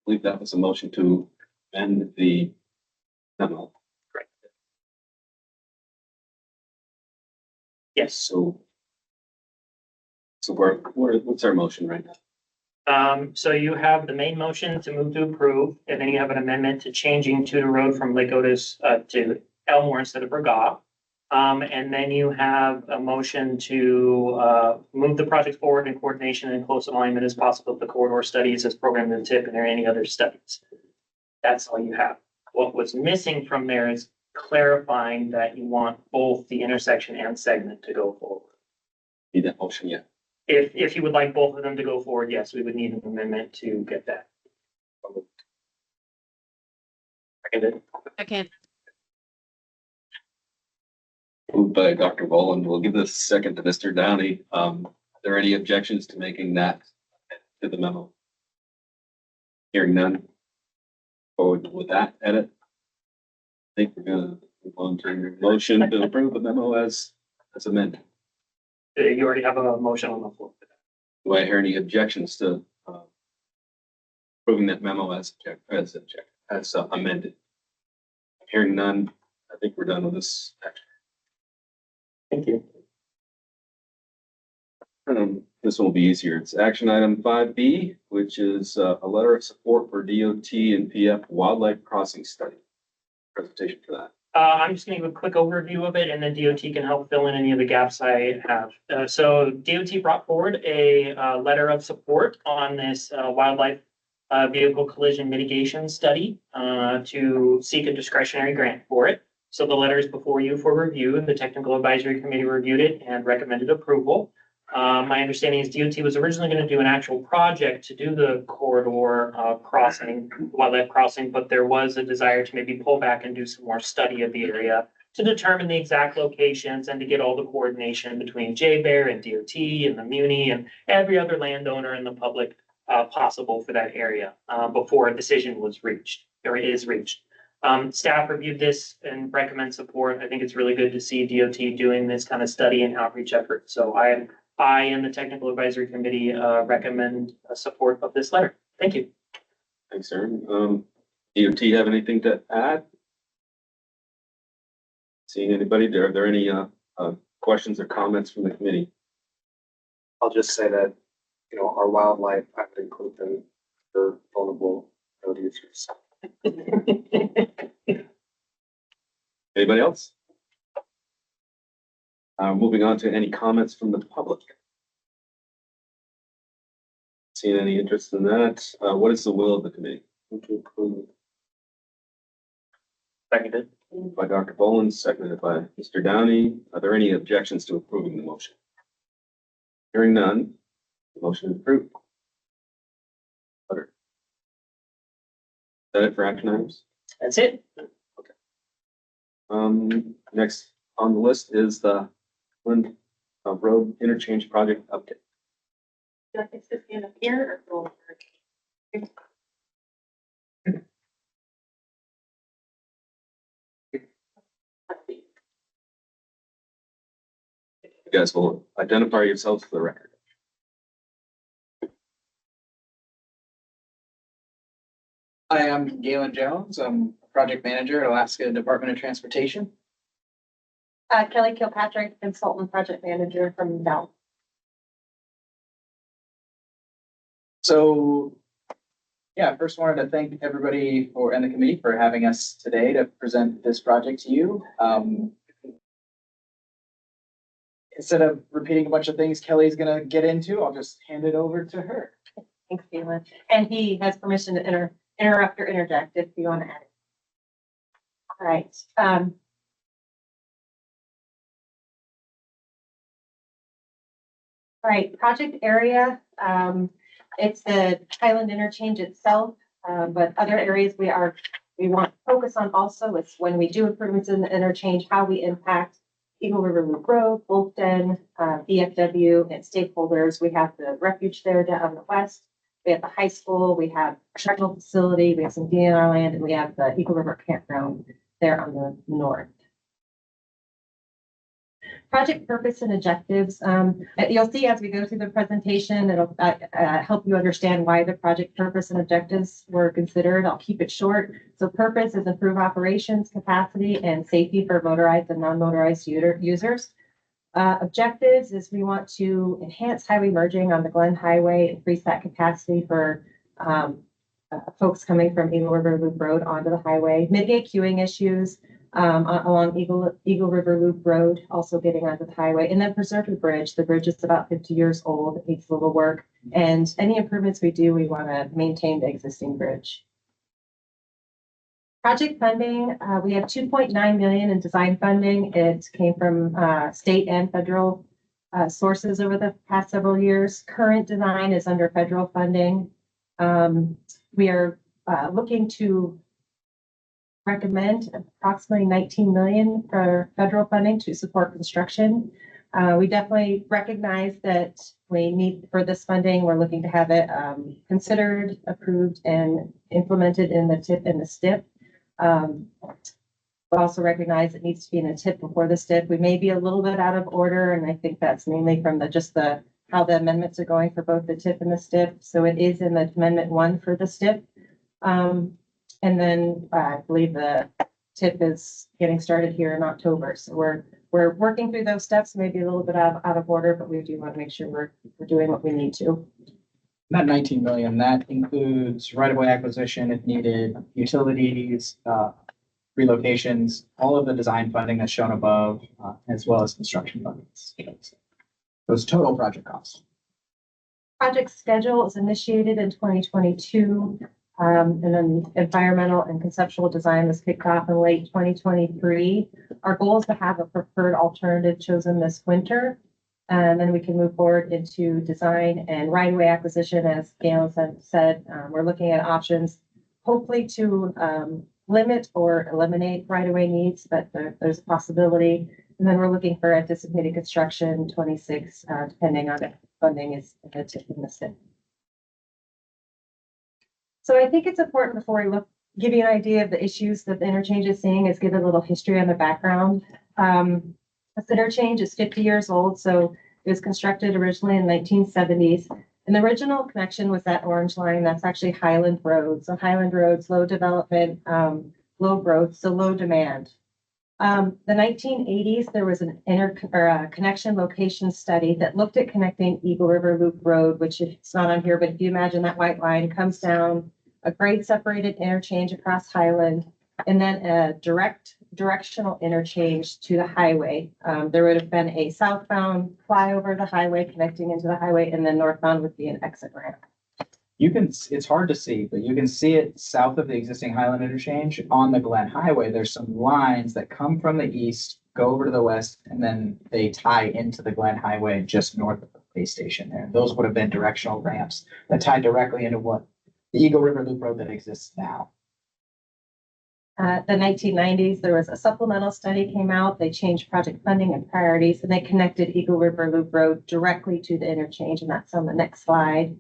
believe that was a motion to amend the memo. Correct. Yes. So what's our motion right now? So you have the main motion to move to approve, and then you have an amendment to changing to the road from Lake Otis to Elmore instead of Burgaw. And then you have a motion to move the project forward in coordination and close alignment as possible with the corridor studies as programmed in TIP and there any other studies. That's all you have. What was missing from there is clarifying that you want both the intersection and segment to go forward. Need that motion yet? If you would like both of them to go forward, yes, we would need an amendment to get that. Seconded. Second. Moved by Dr. Boland. We'll give this second to Mr. Downey. Are there any objections to making that to the memo? Hearing none. Forward with that edit. I think we're gonna move on to your motion to approve the memo as amended. You already have a motion on the floor. Do I hear any objections to approving that memo as amended? Hearing none, I think we're done with this action. Thank you. This will be easier. It's action item 5B, which is a letter of support for DOT&PF wildlife crossing study. Presentation for that. I'm just gonna give a quick overview of it and then DOT can help fill in any of the gaps I have. So DOT brought forward a letter of support on this wildlife vehicle collision mitigation study to seek a discretionary grant for it. So the letter is before you for review and the technical advisory committee reviewed it and recommended approval. My understanding is DOT was originally going to do an actual project to do the corridor crossing, wildlife crossing, but there was a desire to maybe pull back and do some more study of the area to determine the exact locations and to get all the coordination between JBER and DOT and the Muni and every other landowner in the public possible for that area before a decision was reached or is reached. Staff reviewed this and recommend support. I think it's really good to see DOT doing this kind of study and outreach effort. So I and the technical advisory committee recommend support of this letter. Thank you. Thanks, Aaron. DOT have anything to add? Seeing anybody? Are there any questions or comments from the committee? I'll just say that, you know, our wildlife, I would include them for vulnerable road users. Anybody else? Moving on to any comments from the public. Seeing any interest in that? What is the will of the committee? To approve. Seconded. Moved by Dr. Boland, seconded by Mr. Downey. Are there any objections to approving the motion? Hearing none, the motion is approved. Is that it for action items? That's it. Next on the list is the Hiland Road Interchange Project update. Like it's just in here or go over? You guys will identify yourselves for the record. Hi, I'm Galen Jones. I'm a project manager at Alaska Department of Transportation. Kelly Kilpatrick, consultant project manager from Dell. So, yeah, first wanted to thank everybody and the committee for having us today to present this project to you. Instead of repeating a bunch of things Kelly's gonna get into, I'll just hand it over to her. Thanks, Galen. And he has permission to interrupt or interject if you want to add it. All right. All right, project area. It's the Hiland Interchange itself, but other areas we want to focus on also is when we do improvements in the interchange, how we impact Eagle River Loop Road, Bolton, VFW, and stakeholders. We have the refuge there down on the west. We have the high school. We have a shuttle facility. We have some DNR land, and we have the Eagle River Campground there on the north. Project purpose and objectives. You'll see as we go through the presentation, it'll help you understand why the project purpose and objectives were considered. I'll keep it short. So purpose is improve operations, capacity, and safety for motorized and non-motorized users. Objectives is we want to enhance highway merging on the Glen Highway, increase that capacity for folks coming from Eagle River Loop Road onto the highway, mitigate queuing issues along Eagle River Loop Road, also getting onto the highway, and then preserve the bridge. The bridge is about 50 years old. It needs a little work. And any improvements we do, we want to maintain the existing bridge. Project funding, we have 2.9 million in design funding. It came from state and federal sources over the past several years. Current design is under federal funding. We are looking to recommend approximately 19 million for federal funding to support construction. We definitely recognize that we need for this funding. We're looking to have it considered, approved, and implemented in the TIP and the STIP. We also recognize it needs to be in a TIP before the STIP. We may be a little bit out of order, and I think that's mainly from how the amendments are going for both the TIP and the STIP. So it is in the Amendment 1 for the STIP. And then I believe the TIP is getting started here in October. So we're working through those steps, maybe a little bit out of order, but we do want to make sure we're doing what we need to. That 19 million, that includes right-of-way acquisition if needed, utilities, relocations, all of the design funding that's shown above, as well as construction fundings. Those total project costs. Project schedule is initiated in 2022. And then environmental and conceptual design was kicked off in late 2023. Our goal is to have a preferred alternative chosen this winter. And then we can move forward into design and right-of-way acquisition. As Galen said, we're looking at options, hopefully to limit or eliminate right-of-way needs, but there's a possibility. And then we're looking for anticipated construction 26, depending on if funding is in the STIP. So I think it's important before we give you an idea of the issues that the interchange is seeing is give a little history on the background. This interchange is 50 years old, so it was constructed originally in the 1970s. And the original connection was that orange line. That's actually Hiland Road. So Hiland Road's low development, low growth, so low demand. The 1980s, there was an connection location study that looked at connecting Eagle River Loop Road, which it's not on here, but if you imagine that white line comes down, a grade separated interchange across Hiland, and then a directional interchange to the highway. There would have been a southbound flyover the highway connecting into the highway, and then northbound would be an exit ramp. It's hard to see, but you can see it south of the existing Hiland interchange on the Glen Highway. There's some lines that come from the east, go over to the west, and then they tie into the Glen Highway just north of the base station there. Those would have been directional ramps that tie directly into the Eagle River Loop Road that exists now. The 1990s, there was a supplemental study came out. They changed project funding and priorities, and they connected Eagle River Loop Road directly to the interchange, and that's on the next slide.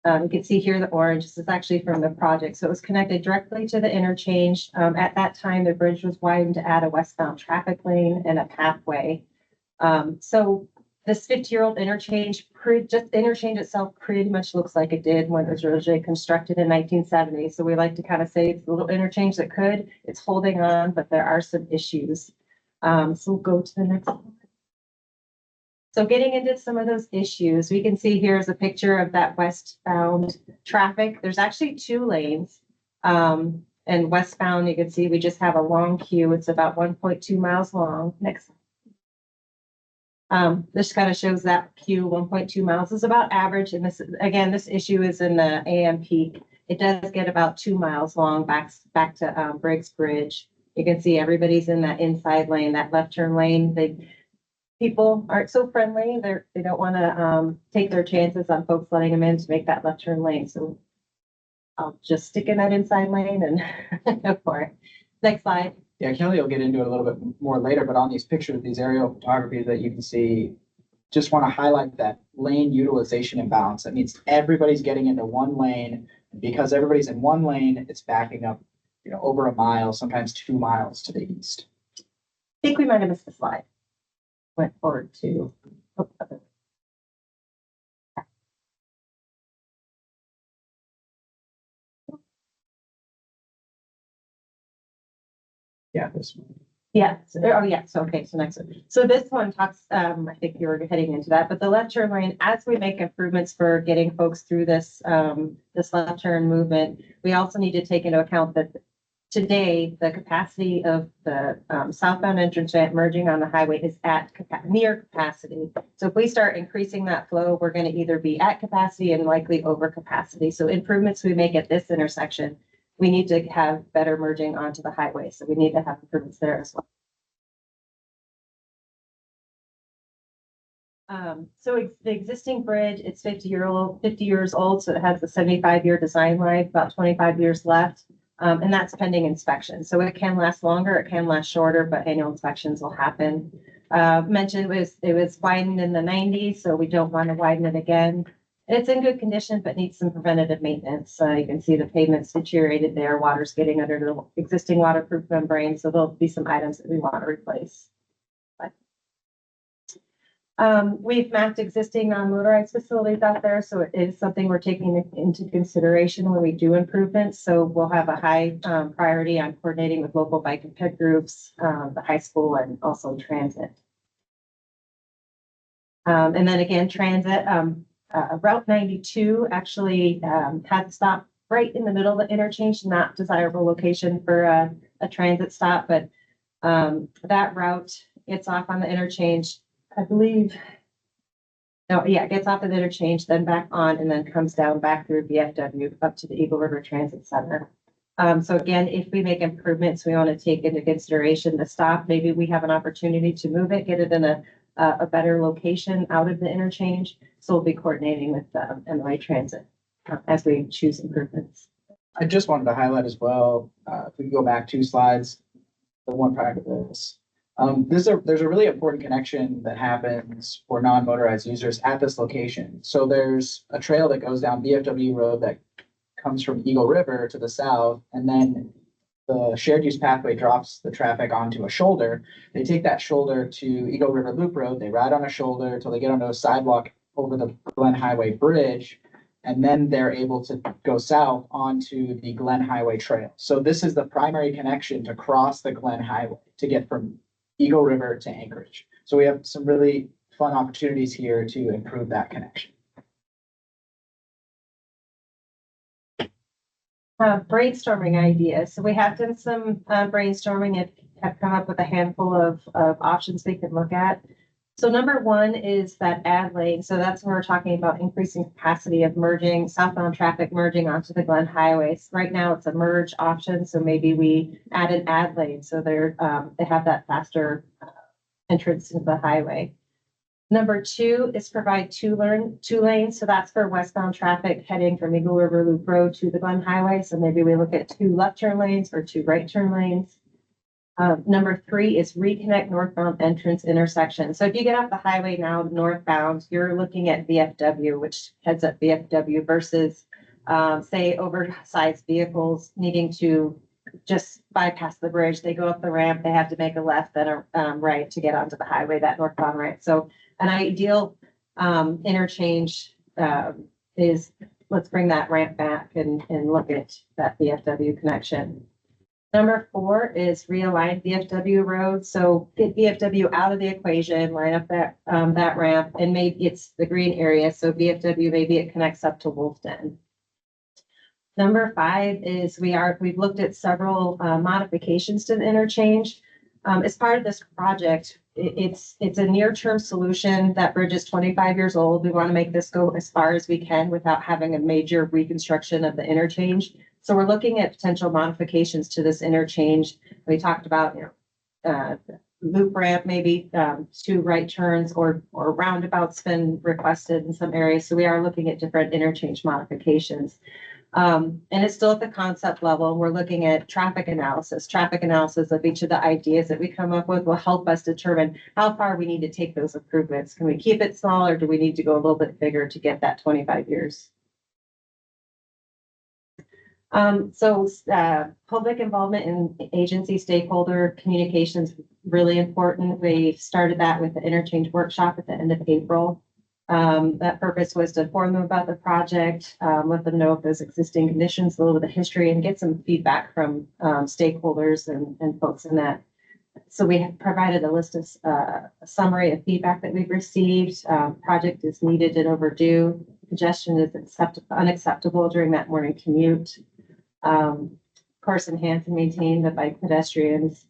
You can see here the orange. This is actually from the project. So it was connected directly to the interchange. At that time, the bridge was widened to add a westbound traffic lane and a pathway. So this 50-year-old interchange, just interchange itself pretty much looks like it did when it was originally constructed in 1970. So we like to kind of say it's a little interchange that could, it's holding on, but there are some issues. So we'll go to the next one. So getting into some of those issues, we can see here is a picture of that westbound traffic. There's actually 2 lanes. And westbound, you can see we just have a long queue. It's about 1.2 miles long. Next. This kind of shows that queue 1.2 miles is about average. And this, again, this issue is in the AM peak. It does get about 2 miles long back to Briggs Bridge. You can see everybody's in that inside lane, that left turn lane. People aren't so friendly. They don't want to take their chances on folks letting them in to make that left turn lane. So I'll just stick in that inside lane and go for it. Next slide. Yeah, Kelly will get into it a little bit more later, but on these pictures, these aerial photography that you can see, just want to highlight that lane utilization imbalance. That means everybody's getting into one lane. Because everybody's in one lane, it's backing up, over a mile, sometimes 2 miles to the east. I think we might have missed the slide. Went forward to. Yeah, this one. Yeah. So okay. So next one. So this one talks. I think you were heading into that, but the left turn lane. As we make improvements for getting folks through this this left turn movement, we also need to take into account that today the capacity of the southbound entrance ramp merging on the highway is at near capacity. So if we start increasing that flow, we're going to either be at capacity and likely over capacity. So improvements we make at this intersection, we need to have better merging onto the highway. So we need to have improvements there as well. So the existing bridge, it's 50 years old. So it has a 75-year design life, about 25 years left. And that's pending inspection. So it can last longer, it can last shorter, but annual inspections will happen. Mentioned it was widened in the 90s, so we don't want to widen it again. It's in good condition, but needs some preventative maintenance. You can see the pavement's deteriorated there. Water's getting under the existing waterproof membrane, so there'll be some items that we want to replace. We've mapped existing non-motorized facilities out there, so it is something we're taking into consideration when we do improvements. So we'll have a high priority on coordinating with local bike and ped groups, the high school, and also transit. And then again, transit, Route 92 actually had to stop right in the middle of the interchange, not desirable location for a transit stop, but that route gets off on the interchange. I believe, no, yeah, it gets off of the interchange, then back on, and then comes down back through VFW up to the Eagle River Transit Center. So again, if we make improvements, we want to take into consideration the stop. Maybe we have an opportunity to move it, get it in a better location out of the interchange. So we'll be coordinating with MLA Transit as we choose improvements. I just wanted to highlight as well, if we can go back 2 slides, the one prior to this. There's a really important connection that happens for non-motorized users at this location. So there's a trail that goes down VFW Road that comes from Eagle River to the south, and then the shared use pathway drops the traffic onto a shoulder. They take that shoulder to Eagle River Loop Road, they ride on a shoulder until they get onto a sidewalk over the Glen Highway Bridge, and then they're able to go south onto the Glen Highway Trail. So this is the primary connection to cross the Glen Highway to get from Eagle River to Anchorage. So we have some really fun opportunities here to improve that connection. Brainstorming ideas. So we have done some brainstorming and have come up with a handful of options we could look at. So number 1 is that add lane. So that's when we're talking about increasing capacity of merging southbound traffic merging onto the Glen Highways. Right now it's a merge option. So maybe we add an add lane. So they have that faster entrance into the highway. Number 2 is provide two lanes. So that's for westbound traffic heading from Eagle River Loop Road to the Glen Highway. So maybe we look at 2 left turn lanes or 2 right turn lanes. Number 3 is reconnect northbound entrance intersection. So if you get off the highway now northbound, you're looking at VFW, which heads up VFW versus say oversized vehicles needing to just bypass the bridge. They go up the ramp, they have to make a left, then a right to get onto the highway, that northbound right. So an ideal interchange is, let's bring that ramp back and look at that VFW connection. Number 4 is realign VFW roads. So get VFW out of the equation, line up that ramp, and maybe it's the green area. So VFW, maybe it connects up to Wolfden. Number 5 is we've looked at several modifications to the interchange. As part of this project, it's a near-term solution. That bridge is 25 years old. We want to make this go as far as we can without having a major reconstruction of the interchange. So we're looking at potential modifications to this interchange. We talked about, loop ramp, maybe 2 right turns or roundabouts been requested in some areas. So we are looking at different interchange modifications. And it's still at the concept level. We're looking at traffic analysis. Traffic analysis of each of the ideas that we come up with will help us determine how far we need to take those improvements. Can we keep it small, or do we need to go a little bit bigger to get that 25 years? Public involvement in agency stakeholder communications, really important. We started that with the interchange workshop at the end of April. That purpose was to inform them about the project, let them know if there's existing conditions, a little bit of history, and get some feedback from stakeholders and folks in that. So we have provided a list of a summary of feedback that we've received. Project is needed and overdue. Congestion is unacceptable during that morning commute. Of course, enhance and maintain the bike pedestrians.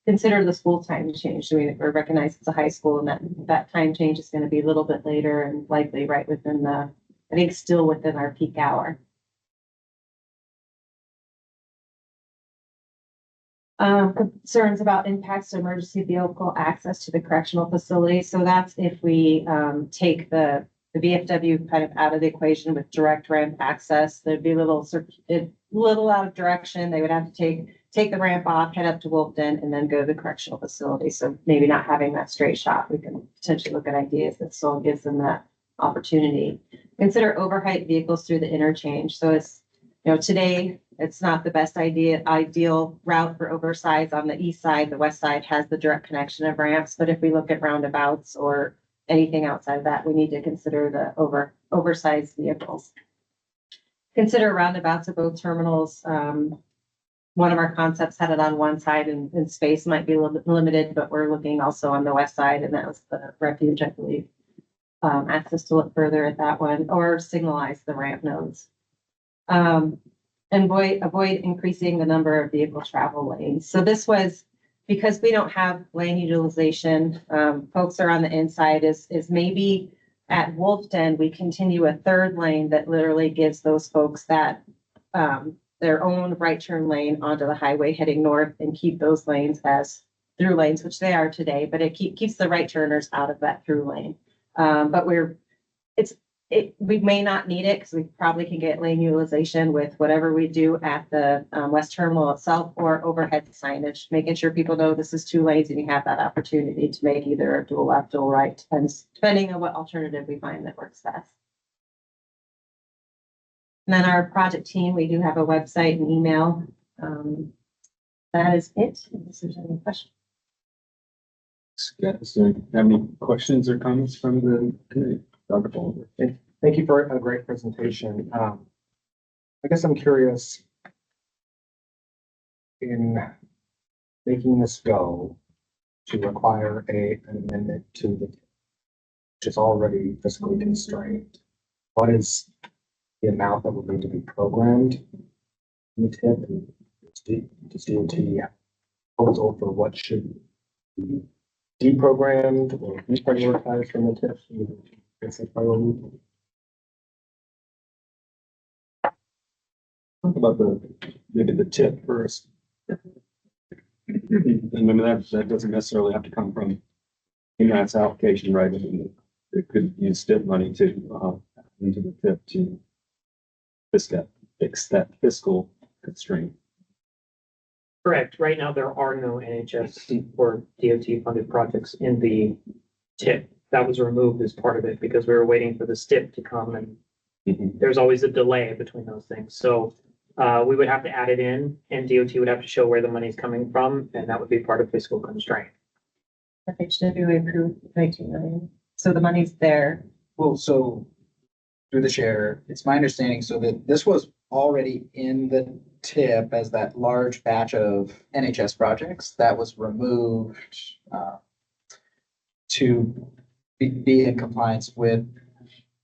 Consider the school time change. So we recognize it's a high school, and that time change is going to be a little bit later and likely right within I think still within our peak hour. Concerns about impacts to emergency vehicle access to the correctional facility. So that's if we take the VFW kind of out of the equation with direct ramp access. There'd be a little out of direction. They would have to take the ramp off, head up to Wolfden, and then go to the correctional facility. So maybe not having that straight shot. We can potentially look at ideas that still gives them that opportunity. Consider overheight vehicles through the interchange. So it's, today it's not the best ideal route for oversize on the east side. The west side has the direct connection of ramps. But if we look at roundabouts or anything outside of that, we need to consider the oversized vehicles. Consider roundabouts at both terminals. One of our concepts had it on one side, and space might be a little bit limited, but we're looking also on the west side, and that was the refuge, I believe. Access to look further at that one, or signalize the ramp nodes. And avoid increasing the number of vehicle travel lanes. So this was because we don't have lane utilization. Folks are on the inside. Is maybe at Wolfden we continue a 3rd lane that literally gives those folks that their own right turn lane onto the highway heading north, and keep those lanes as through lanes, which they are today, but it keeps the right turners out of that through lane. But we may not need it because we probably can get lane utilization with whatever we do at the west terminal itself, or overhead signage, making sure people know this is 2 lanes and you have that opportunity to make either a dual left, dual right, depending on what alternative we find that works best. And then our project team, we do have a website and email. That is it, unless there's any questions. Scott, do you have any questions or comments from the committee? Dr. Baldwin. Thank you for a great presentation. I guess I'm curious, in making this go to require an amendment to the, which is already fiscally constrained, what is the amount that would need to be programmed in the TIP? Does DOT proposal for what should be deprogrammed or deprioritized from the TIP? It's a priority. Talk about maybe the tip first. And maybe that doesn't necessarily have to come from AMATS allocation, right? I mean, it could use STIP money to into the tip to fix that fiscal constraint. Correct. Right now, there are no NHS or DOT funded projects in the TIP. That was removed as part of it because we were waiting for the STIP to come, and there's always a delay between those things. So we would have to add it in and DOT would have to show where the money's coming from, and that would be part of fiscal constraint. FHW approved 19 million. So the money's there. Well, so through the chair, it's my understanding, so that this was already in the tip as that large batch of NHS projects that was removed to be in compliance with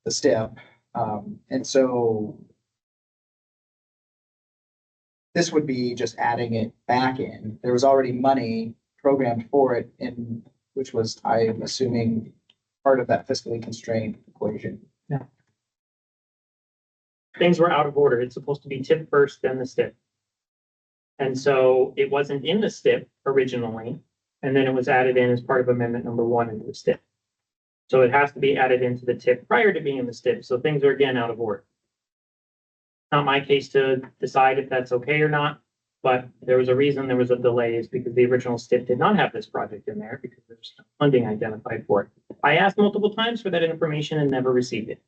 the STIP. And so this would be just adding it back in. There was already money programmed for it in, which was, I'm assuming, part of that fiscally constrained equation. Things were out of order. It's supposed to be tip first, then the STIP. And so it wasn't in the STIP originally, and then it was added in as part of amendment number 1 into the STIP. So it has to be added into the tip prior to being in the STIP. So things are again out of order. Not my case to decide if that's okay or not, but there was a reason there was a delay is because the original STIP did not have this project in there because there's no funding identified for it. I asked multiple times for that information and never received it.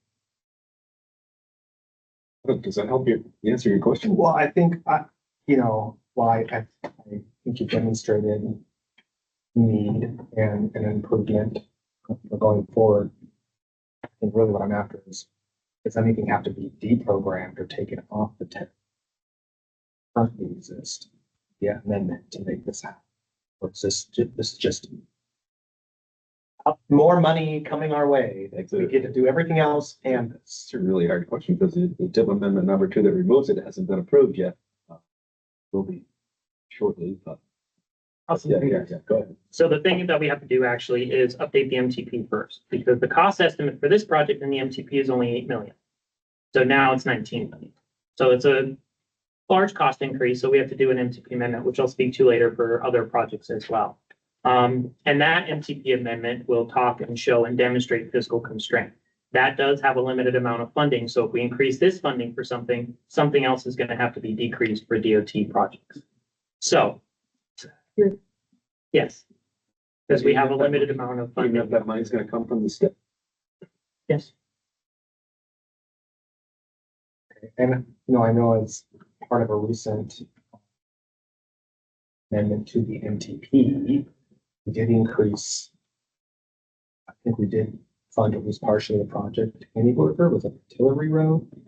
Does that help you answer your question? Well, I think, why I think you demonstrated need and an improvement going forward. I think really what I'm after is, does anything have to be deprogrammed or taken off the tip? Currently exist, the amendment to make this happen. Or is this is just more money coming our way, that we get to do everything else, and It's a really hard question because the tip amendment number 2 that removes it hasn't been approved yet. Will be shortly, but yeah, go ahead. So the thing that we have to do actually is update the MTP first, because the cost estimate for this project in the MTP is only 8 million. So now it's 19 million. So it's a large cost increase. So we have to do an MTP amendment, which I'll speak to later for other projects as well. And that MTP amendment will talk and show and demonstrate fiscal constraint. That does have a limited amount of funding. So if we increase this funding for something, something else is going to have to be decreased for DOT projects. So, yes, because we have a limited amount of Even if funding. that money's gonna come from the STIP. Yes. And, I know as part of a recent amendment to the MTP, we did increase, I think we did fund at least partially the project. Any worker was a artillery road. I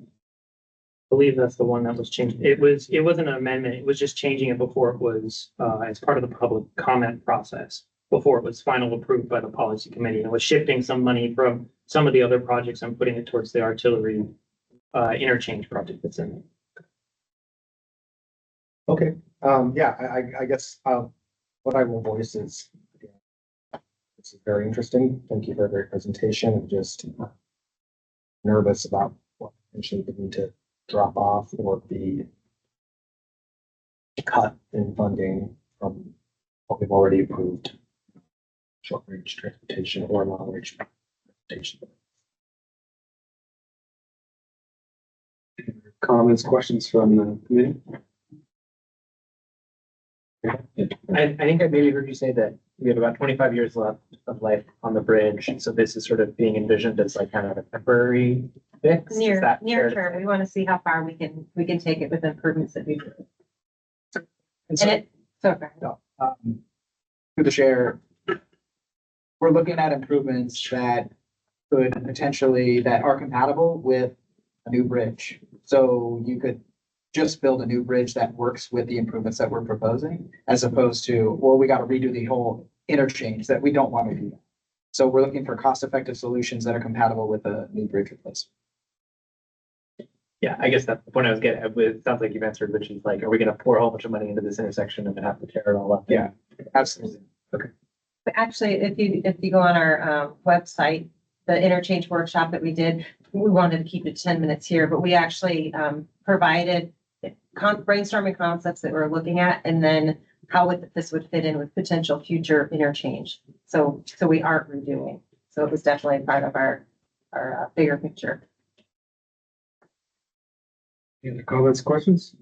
believe that's the one that was changed. It wasn't an amendment. It was just changing it before it was, as part of the public comment process, before it was final approved by the policy committee. And it was shifting some money from some of the other projects and putting it towards the artillery interchange project that's in there. Okay, I guess, what I will voice is, this is very interesting. Thank you for a great presentation. I'm just nervous about what potentially we need to drop off or be cut in funding from what we've already approved. Short range transportation or long range transportation. Comments, questions from the committee? I think I maybe heard you say that we have about 25 years left of life on the bridge. So this is sort of being envisioned as like kind of a temporary fix. Is Near that fair near to term, say? we want to see how far we can take it with improvements that we do. And And so, it, so far. Through the chair, we're looking at improvements that could potentially, that are compatible with a new bridge. So you could just build a new bridge that works with the improvements that we're proposing, as opposed to, well, we got to redo the whole interchange, that we don't want to do that. So we're looking for cost-effective solutions that are compatible with a new bridge replacement. Yeah, I guess that's the point I was getting at. It sounds like you've answered, which is like, are we going to pour a whole bunch of money into this intersection and then have to tear it all up? Yeah, absolutely. But actually, if you go on our website, the interchange workshop that we did, we wanted to keep it 10 minutes here, but we actually provided brainstorming concepts that we're looking at, and then how this would fit in with potential future interchange. So we aren't redoing. So it was definitely part of our bigger picture. Any other comments, questions?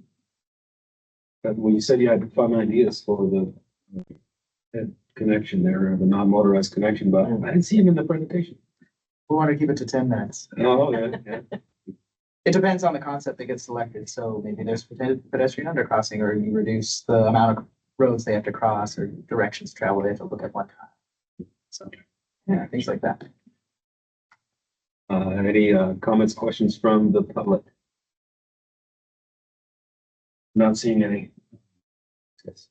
Well, you said you had fun ideas for the connection there, or the non-motorized connection, but I didn't see him in the presentation. We want to keep it to 10 minutes. Oh, yeah. It depends on the concept that gets selected. So maybe there's pedestrian undercrossing, or you reduce the amount of roads they have to cross, or directions travel they have to look at one time. So, yeah, things like that. Any comments, questions from the public? Not seeing any. Yes.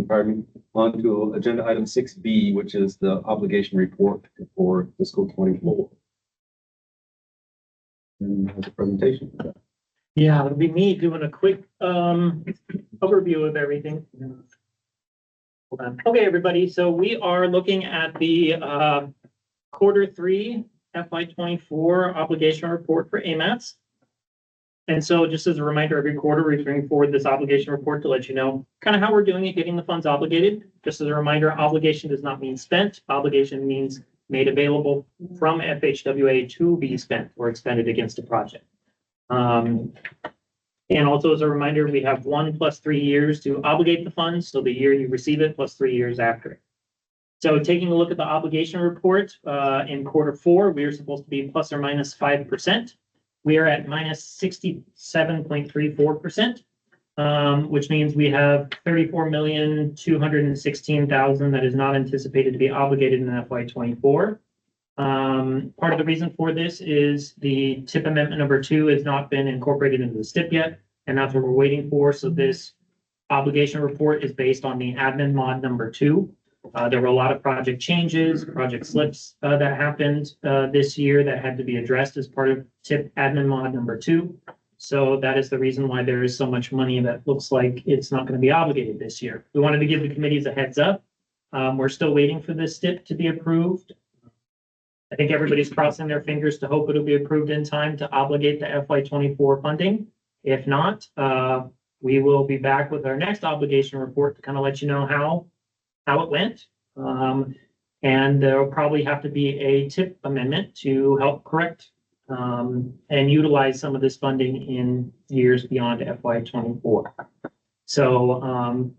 Pardon me. On to agenda item 6B, which is the obligation report for fiscal 24. And has a presentation. Yeah, it'll be me doing a quick overview of everything. Hold on. Okay, everybody, so we are looking at the Q3 FY24 obligation report for AMATS. And so just as a reminder, every quarter we bring forward this obligation report to let you know kind of how we're doing it, getting the funds obligated. Just as a reminder, obligation does not mean spent. Obligation means made available from FHWA to be spent or expended against a project. And also as a reminder, we have 1 + 3 years to obligate the funds. So the year you receive it plus 3 years after it. So taking a look at the obligation report in Q4, we are supposed to be plus or minus 5%. We are at minus 67.34%, which means we have 34,216,000 that is not anticipated to be obligated in FY24. Part of the reason for this is the TIP amendment number 2 has not been incorporated into the STIP yet, and that's what we're waiting for. So this obligation report is based on the admin mod number 2. There were a lot of project changes, project slips that happened this year that had to be addressed as part of TIP admin mod number 2. So that is the reason why there is so much money that looks like it's not going to be obligated this year. We wanted to give the committees a heads up. We're still waiting for this STIP to be approved. I think everybody's crossing their fingers to hope it'll be approved in time to obligate the FY24 funding. If not, we will be back with our next obligation report to kind of let you know how it went. And there'll probably have to be a TIP amendment to help correct and utilize some of this funding in years beyond FY24. So,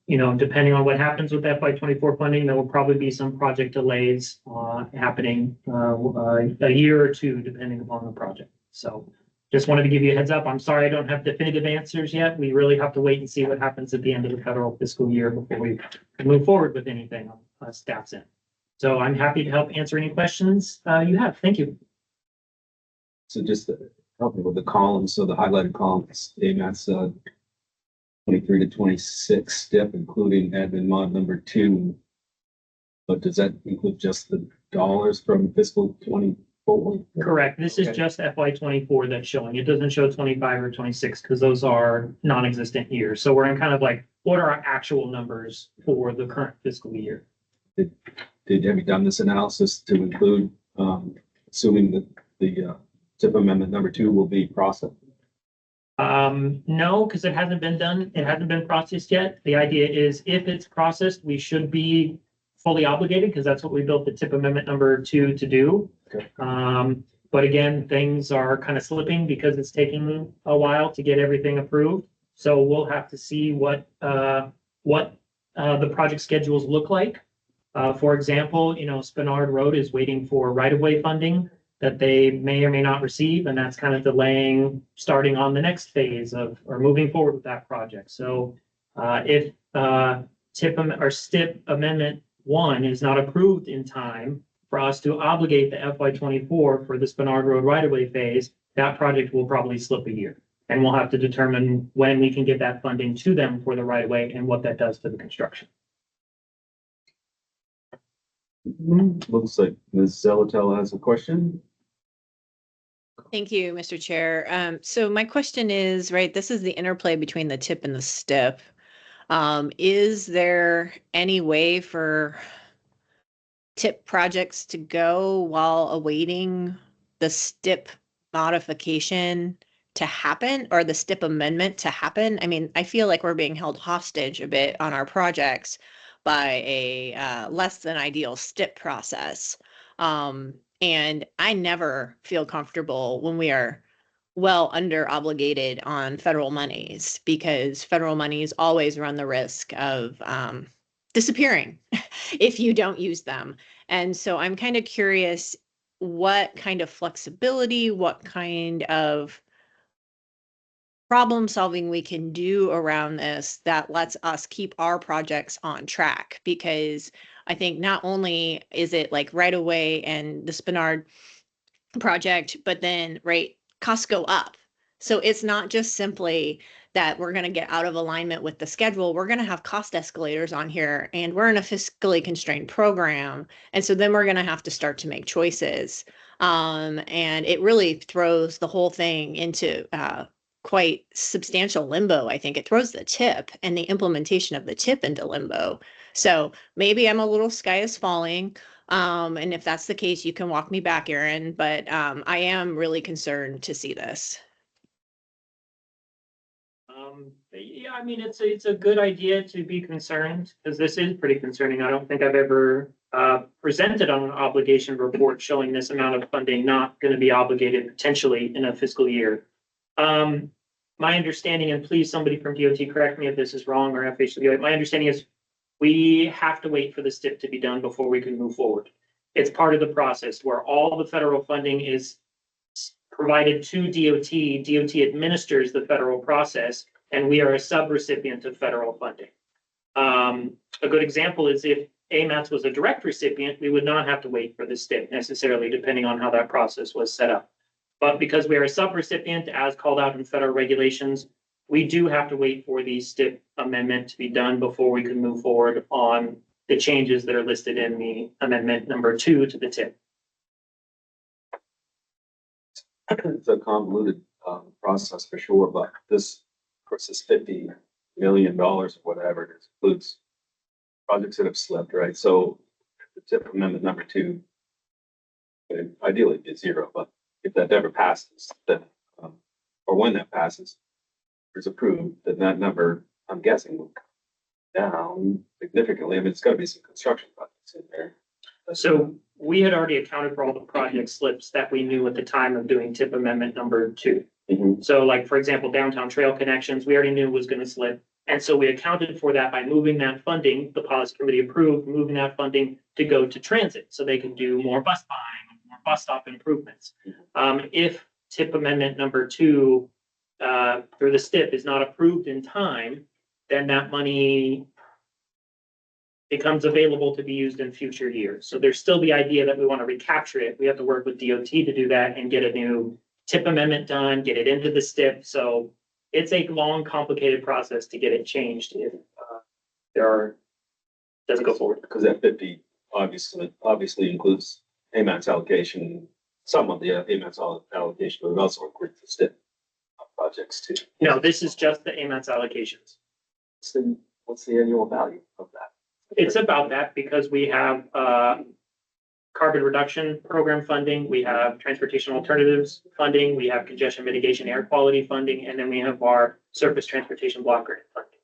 you know, depending on what happens with FY24 funding, there will probably be some project delays happening a year or two, depending upon the project. So just wanted to give you a heads up. I'm sorry I don't have definitive answers yet. We really have to wait and see what happens at the end of the federal fiscal year before we move forward with anything on staff's end. So I'm happy to help answer any questions you have. Thank you. So just to help me with the columns, so the highlighted columns, AMATS 23 to 26 STIP, including admin mod number 2. But does that include just the dollars from fiscal 24? Correct. This is just FY24 that's showing. It doesn't show 25 or 26 because those are non-existent years. So we're in kind of like, what are our actual numbers for the current fiscal year? Have you done this analysis to include, assuming that the TIP amendment number 2 will be processed? No, because it hasn't been done. It hasn't been processed yet. The idea is if it's processed, we should be fully obligated because that's what we built the TIP amendment number 2 to do. Okay. But again, things are kind of slipping because it's taking a while to get everything approved. So we'll have to see what the project schedules look like. For example, you know, Spenard Road is waiting for right-of-way funding that they may or may not receive, and that's kind of delaying starting on the next phase of or moving forward with that project. So if TIP or STIP amendment 1 is not approved in time for us to obligate the FY24 for the Spenard Road right-of-way phase, that project will probably slip a year. And we'll have to determine when we can get that funding to them for the right-of-way and what that does to the construction. Looks like Ms. Zelatel has a question. Thank you, Mr. Chair. So my question is, right, this is the interplay between the TIP and the STIP. Is there any way for TIP projects to go while awaiting the STIP modification to happen or the STIP amendment to happen? I mean, I feel like we're being held hostage a bit on our projects by a less than ideal STIP process. And I never feel comfortable when we are well under obligated on federal monies because federal monies always run the risk of disappearing if you don't use them. And so I'm kind of curious what kind of flexibility, what kind of problem solving we can do around this that lets us keep our projects on track. Because I think not only is it like right away and the Spinard project, but then costs go up. So it's not just simply that we're going to get out of alignment with the schedule. We're going to have cost escalators on here, and we're in a fiscally constrained program. And so then we're going to have to start to make choices. And it really throws the whole thing into quite substantial limbo. I think it throws the tip and the implementation of the tip into limbo. So maybe I'm a little sky is falling. And if that's the case, you can walk me back, Erin, but I am really concerned to see this. Yeah, I mean, it's a good idea to be concerned, because this is pretty concerning. I don't think I've ever presented on an obligation report showing this amount of funding not going to be obligated potentially in a fiscal year. My understanding, and please somebody from DOT correct me if this is wrong, or FHWA, my understanding is we have to wait for the STIP to be done before we can move forward. It's part of the process where all the federal funding is provided to DOT. DOT administers the federal process, and we are a subrecipient of federal funding. A good example is if AMATS was a direct recipient, we would not have to wait for the STIP necessarily, depending on how that process was set up. But because we are a subrecipient, as called out in federal regulations, we do have to wait for the STIP amendment to be done before we can move forward on the changes that are listed in the amendment number 2 to the TIP. It's a convoluted process for sure, but this, of course, is $50 million or whatever. It includes projects that have slipped, right? So the TIP amendment number 2 would ideally be 0, but if that ever passes, then or when that passes, is approved, then that number, I'm guessing, will come down significantly. I mean, it's got to be some construction projects in there. So we had already accounted for all the project slips that we knew at the time of doing TIP amendment number 2. Mm-hmm. So like, for example, downtown trail connections, we already knew was going to slip. And so we accounted for that by moving that funding, the policy committee approved, moving that funding to go to transit so they can do more bus buying, more bus stop improvements. If TIP amendment number 2 through the STIP is not approved in time, then that money becomes available to be used in future years. So there's still the idea that we want to recapture it. We have to work with DOT to do that and get a new TIP amendment done, get it into the STIP. So it's a long, complicated process to get it changed if doesn't go forward. Because that 50 obviously includes AMATS allocation, some of the AMATS allocation, but it also includes the STIP projects too. No, this is just the AMATS allocations. What's the annual value of that? It's about that because we have carbon reduction program funding, we have transportation alternatives funding, we have congestion mitigation air quality funding, and then we have our surface transportation block grant funding.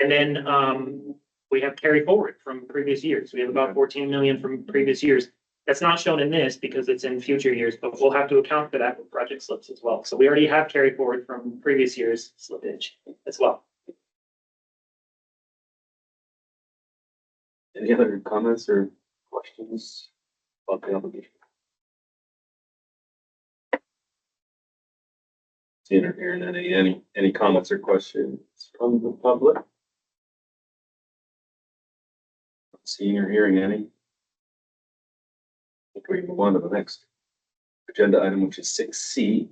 And then we have carry forward from previous years. We have about 14 million from previous years. That's not shown in this because it's in future years, but we'll have to account for that with project slips as well. So we already have carry forward from previous years slippage as well. Any other comments or questions about the obligation? Seeing or hearing any comments or questions from the public? Seeing or hearing any? I think we can move on to the next agenda item, which is 6C,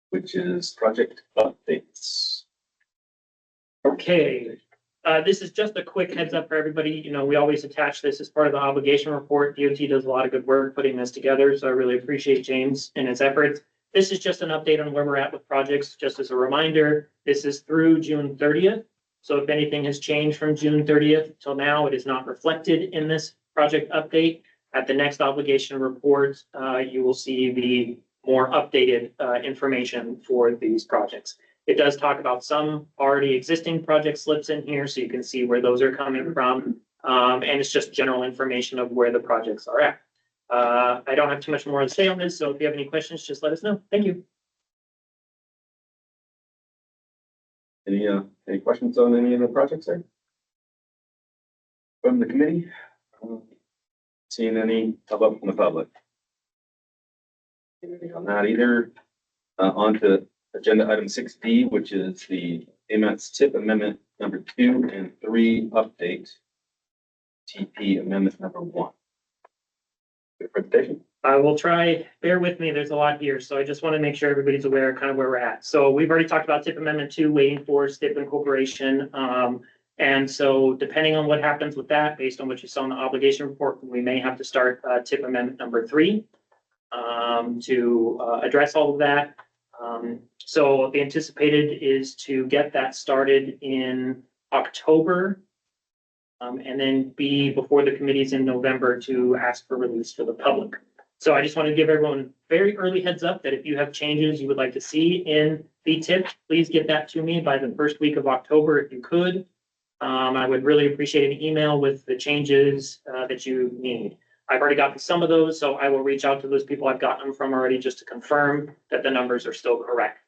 which is project updates. Okay. This is just a quick heads up for everybody. You know, we always attach this as part of the obligation report. DOT does a lot of good work putting this together, so I really appreciate James and his efforts. This is just an update on where we're at with projects. Just as a reminder, this is through June 30th. So if anything has changed from June 30th till now, it is not reflected in this project update. At the next obligation report, you will see the more updated information for these projects. It does talk about some already existing project slips in here, so you can see where those are coming from. And it's just general information of where the projects are at. I don't have too much more to say on this, so if you have any questions, just let us know. Thank you. Any questions on any of the projects there? From the committee? Seeing any, how about from the public? Anything on that either? On to agenda item 6D, which is the AMATS tip amendment number 2 and 3 update. TP amendment number 1. Good presentation. I will try, bear with me, there's a lot here, so I just want to make sure everybody's aware kind of where we're at. So we've already talked about tip amendment 2, waiting for STIP incorporation. And so depending on what happens with that, based on what you saw in the obligation report, we may have to start tip amendment number 3 to address all of that. So the anticipated is to get that started in October. And then be before the committees in November to ask for release for the public. So I just want to give everyone very early heads up that if you have changes you would like to see in the tip, please get that to me by the first week of October if you could. I would really appreciate an email with the changes that you need. I've already gotten some of those, so I will reach out to those people I've gotten them from already just to confirm that the numbers are still correct.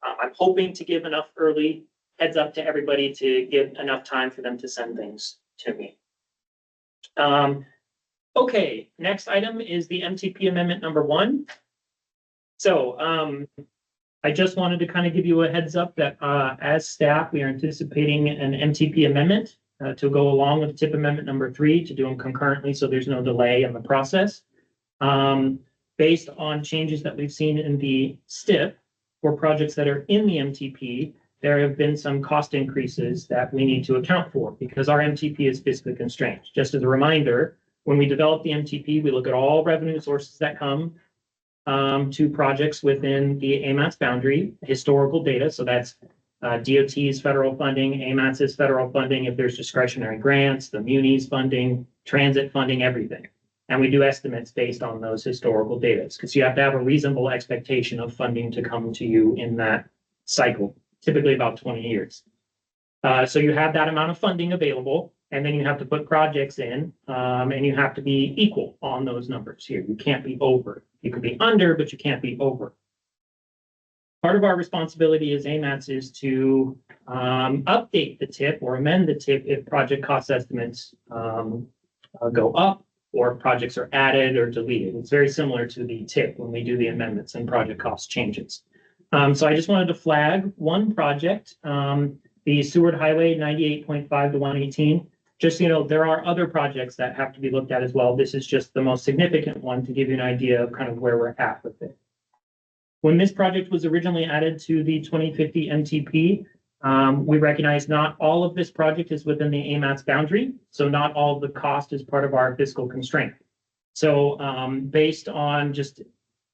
I'm hoping to give enough early heads up to everybody to give enough time for them to send things to me. Okay, next item is the MTP amendment number 1. So I just wanted to kind of give you a heads up that as staff, we are anticipating an MTP amendment to go along with tip amendment number 3 to do them concurrently so there's no delay in the process. Based on changes that we've seen in the STIP for projects that are in the MTP, there have been some cost increases that we need to account for because our MTP is fiscally constrained. Just as a reminder, when we develop the MTP, we look at all revenue sources that come to projects within the AMATS boundary, historical data. So that's DOT's federal funding, AMATS's federal funding, if there's discretionary grants, the munis funding, transit funding, everything. And we do estimates based on those historical data because you have to have a reasonable expectation of funding to come to you in that cycle. Typically about 20 years. So you have that amount of funding available, and then you have to put projects in, and you have to be equal on those numbers here. You can't be over. You could be under, but you can't be over. Part of our responsibility as AMATS is to update the tip or amend the tip if project cost estimates go up or if projects are added or deleted. It's very similar to the tip when we do the amendments and project cost changes. So I just wanted to flag one project, the Seward Highway 98.5 to 118. Just, you know, there are other projects that have to be looked at as well. This is just the most significant one to give you an idea of kind of where we're at with it. When this project was originally added to the 2050 MTP, we recognize not all of this project is within the AMATS boundary. So not all of the cost is part of our fiscal constraint. So based on just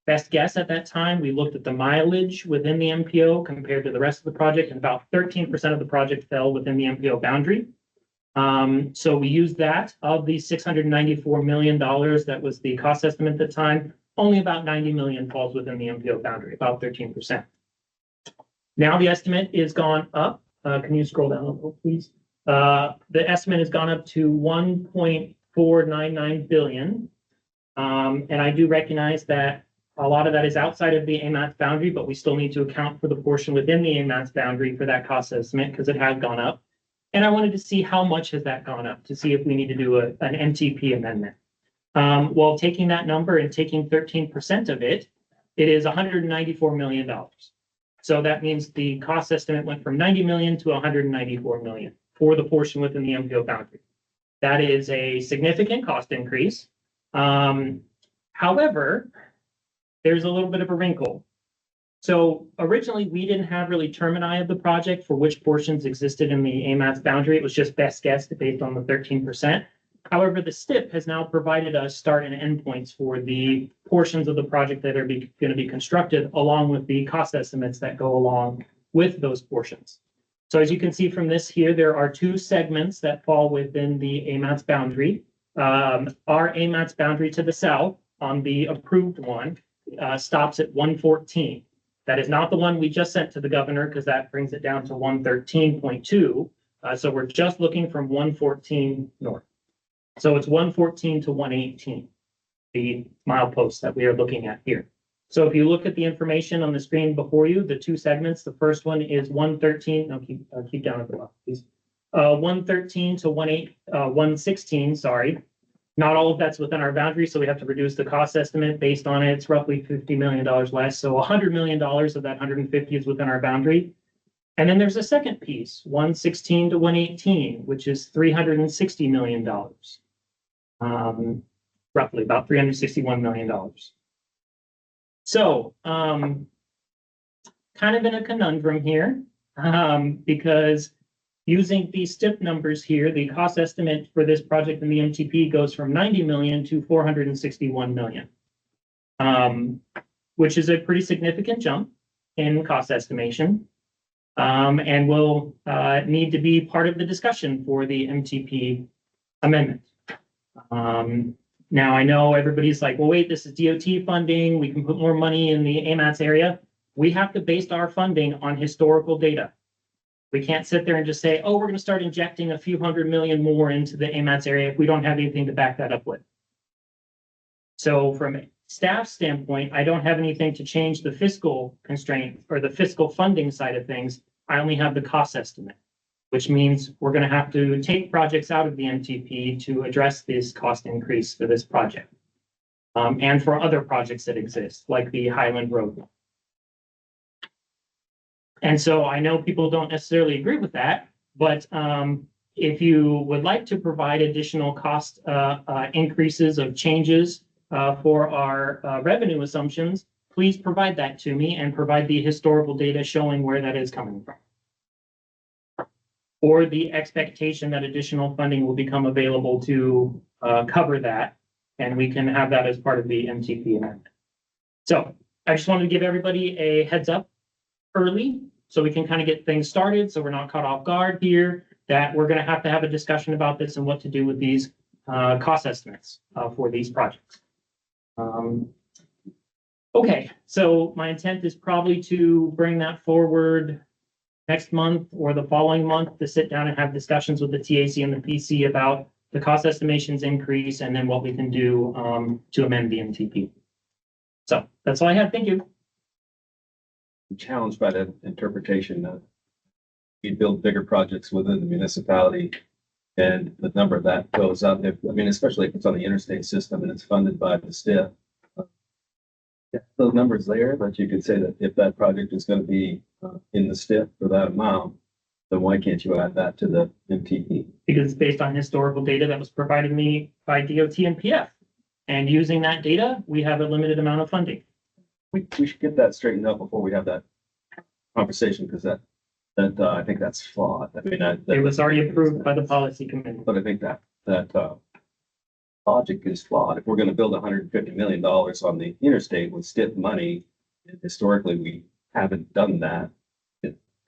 best guess at that time, we looked at the mileage within the MPO compared to the rest of the project, and about 13% of the project fell within the MPO boundary. So we used that. Of the $694 million that was the cost estimate at the time, only about 90 million falls within the MPO boundary, about 13%. Now the estimate is gone up. Can you scroll down a little, please? The estimate has gone up to 1.499 billion. And I do recognize that a lot of that is outside of the AMATS boundary, but we still need to account for the portion within the AMATS boundary for that cost estimate because it has gone up. And I wanted to see how much has that gone up to see if we need to do an MTP amendment. Well, taking that number and taking 13% of it, it is $194 million. So that means the cost estimate went from 90 million to 194 million for the portion within the MPO boundary. That is a significant cost increase. However, there's a little bit of a wrinkle. So originally we didn't have really termini of the project for which portions existed in the AMATS boundary. It was just best guess based on the 13%. However, the STIP has now provided us start and end points for the portions of the project that are going to be constructed along with the cost estimates that go along with those portions. So as you can see from this here, there are two segments that fall within the AMATS boundary. Our AMATS boundary to the south on the approved one stops at 114. That is not the one we just sent to the governor because that brings it down to 113.2. So we're just looking from 114 north. So it's 114 to 118, the mileposts that we are looking at here. So if you look at the information on the screen before you, the two segments, the first one is 113. No, keep down at the left, please. 113 to 116, sorry. Not all of that's within our boundary, so we have to reduce the cost estimate based on it. It's roughly $50 million less. So $100 million of that 150 is within our boundary. And then there's a second piece, 116 to 118, which is $360 million. Roughly about $361 million. So kind of in a conundrum here, because using these STIP numbers here, the cost estimate for this project in the MTP goes from 90 million to 461 million, which is a pretty significant jump in cost estimation, and will need to be part of the discussion for the MTP amendment. Now I know everybody's like, well, wait, this is DOT funding. We can put more money in the AMATS area. We have to base our funding on historical data. We can't sit there and just say, oh, we're going to start injecting a few $100 million more into the AMATS area if we don't have anything to back that up with. So from a staff standpoint, I don't have anything to change the fiscal constraint or the fiscal funding side of things. I only have the cost estimate, which means we're going to have to take projects out of the MTP to address this cost increase for this project. And for other projects that exist, like the Hiland Road. And so I know people don't necessarily agree with that, but if you would like to provide additional cost increases of changes for our revenue assumptions, please provide that to me and provide the historical data showing where that is coming from. Or the expectation that additional funding will become available to cover that, and we can have that as part of the MTP amendment. So I just wanted to give everybody a heads up early so we can kind of get things started, so we're not caught off guard here, that we're going to have a discussion about this and what to do with these cost estimates for these projects. Okay, so my intent is probably to bring that forward next month or the following month to sit down and have discussions with the TAC and the PC about the cost estimations increase and then what we can do to amend the MTP. So that's all I had. Thank you. I'm challenged by that interpretation that you build bigger projects within the municipality and the number of that goes up. I mean, especially if it's on the interstate system and it's funded by the STIP. Those numbers there, but you could say that if that project is going to be in the STIP for that amount, then why can't you add that to the MTP? Because it's based on historical data that was provided me by DOT&PF. And using that data, we have a limited amount of funding. We should get that straightened up before we have that conversation, because that I think that's flawed. I mean, It was already approved by the policy committee. but I think that logic is flawed. If we're going to build $150 million on the interstate with STIP money, historically we haven't done that.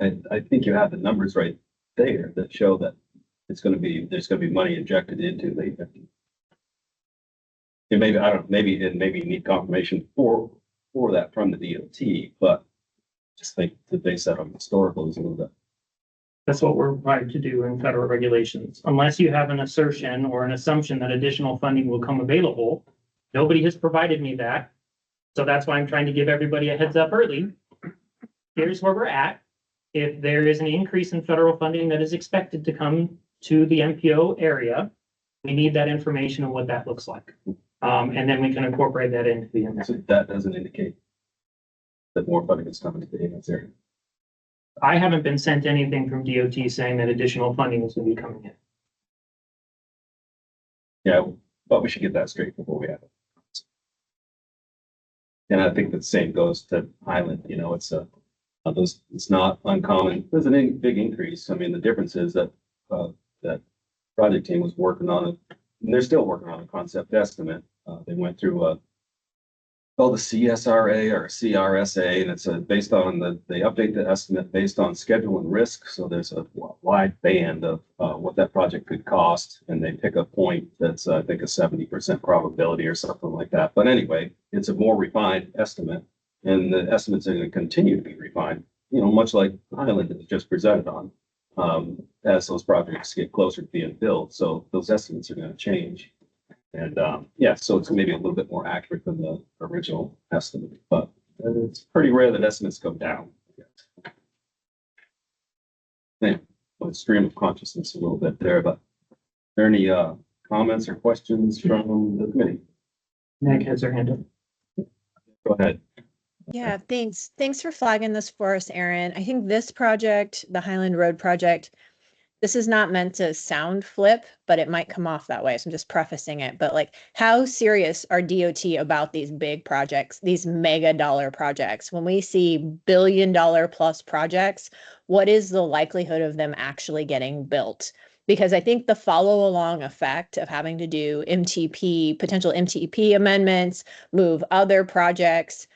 I think you have the numbers right there that show that there's going to be money injected into the. And maybe I don't know, maybe you need confirmation for that from the DOT, but just think to base that on historical is a little bit. That's what we're required to do in federal regulations. Unless you have an assertion or an assumption that additional funding will come available, nobody has provided me that. So that's why I'm trying to give everybody a heads up early. Here's where we're at. If there is an increase in federal funding that is expected to come to the MPO area, we need that information and what that looks like. And then we can incorporate that into the amendment. So that doesn't indicate that more funding is coming to the AMATS area. I haven't been sent anything from DOT saying that additional funding is going to be coming in. Yeah, but we should get that straight before we have it. And I think the same goes to Hiland. You know, it's not uncommon. There's a big increase. I mean, the difference is that that project team was working on it, and they're still working on a concept estimate. They went through called the CSRA or CRSA, and it's based on they update the estimate based on schedule and risk. So there's a wide band of what that project could cost, and they pick a point that's I think a 70% probability or something like that. But anyway, it's a more refined estimate, and the estimates are going to continue to be refined. You know, much like Hiland is just presented on as those projects get closer to being built. So those estimates are going to change. And yeah, so it's maybe a little bit more accurate than the original estimate, but it's pretty rare that estimates go down. Yeah, stream of consciousness a little bit there, but are there any comments or questions from the committee? Meg has her hand up. Go ahead. Yeah, thanks. Thanks for flagging this for us, Aaron. I think this project, the Highland Road project, this is not meant to sound flip, but it might come off that way. So I'm just prefacing it. But like, how serious are DOT about these big projects, these mega dollar projects? When we see billion-dollar plus projects, what is the likelihood of them actually getting built? Because I think the follow along effect of having to do MTP, potential MTP amendments, move other projects,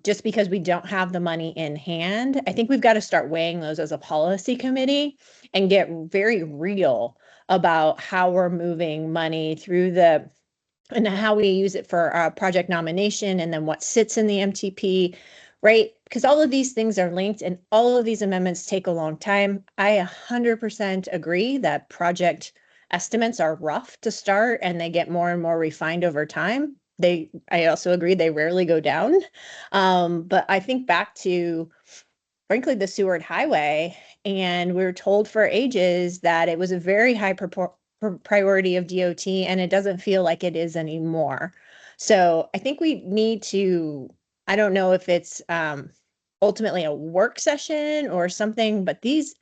just because we don't have the money in hand, I think we've got to start weighing those as a policy committee and get very real about how we're moving money through the and how we use it for project nomination and then what sits in the MTP, right? Because all of these things are linked and all of these amendments take a long time. I 100% agree that project estimates are rough to start and they get more and more refined over time. I also agree they rarely go down. But I think back to, frankly, the Seward Highway, and we were told for ages that it was a very high priority of DOT, and it doesn't feel like it is anymore. So I think we need to, I don't know if it's ultimately a work session or something, but these,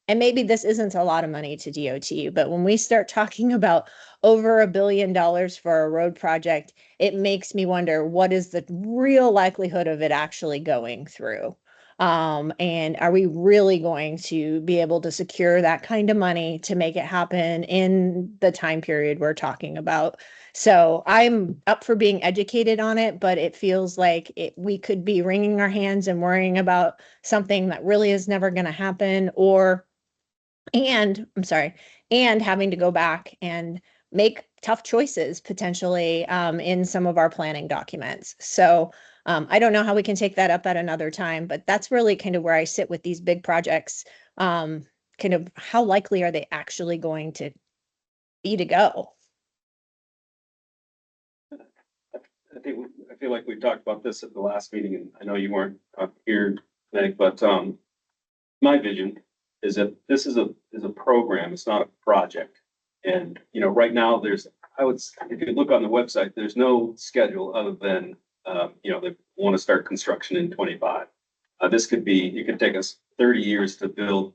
and maybe this isn't a lot of money to DOT, but when we start talking about over $1 billion for a road project, it makes me wonder, what is the real likelihood of it actually going through? And are we really going to be able to secure that kind of money to make it happen in the time period we're talking about? So I'm up for being educated on it, but it feels like we could be wringing our hands and worrying about something that really is never going to happen, and having to go back and make tough choices potentially in some of our planning documents. So I don't know how we can take that up at another time, but that's really kind of where I sit with these big projects. Kind of how likely are they actually going to be to go? I feel like we talked about this at the last meeting, and I know you weren't here, Meg, but my vision is that this is a program. It's not a project. And right now if you look on the website, there's no schedule other than they want to start construction in 25. It could take us 30 years to build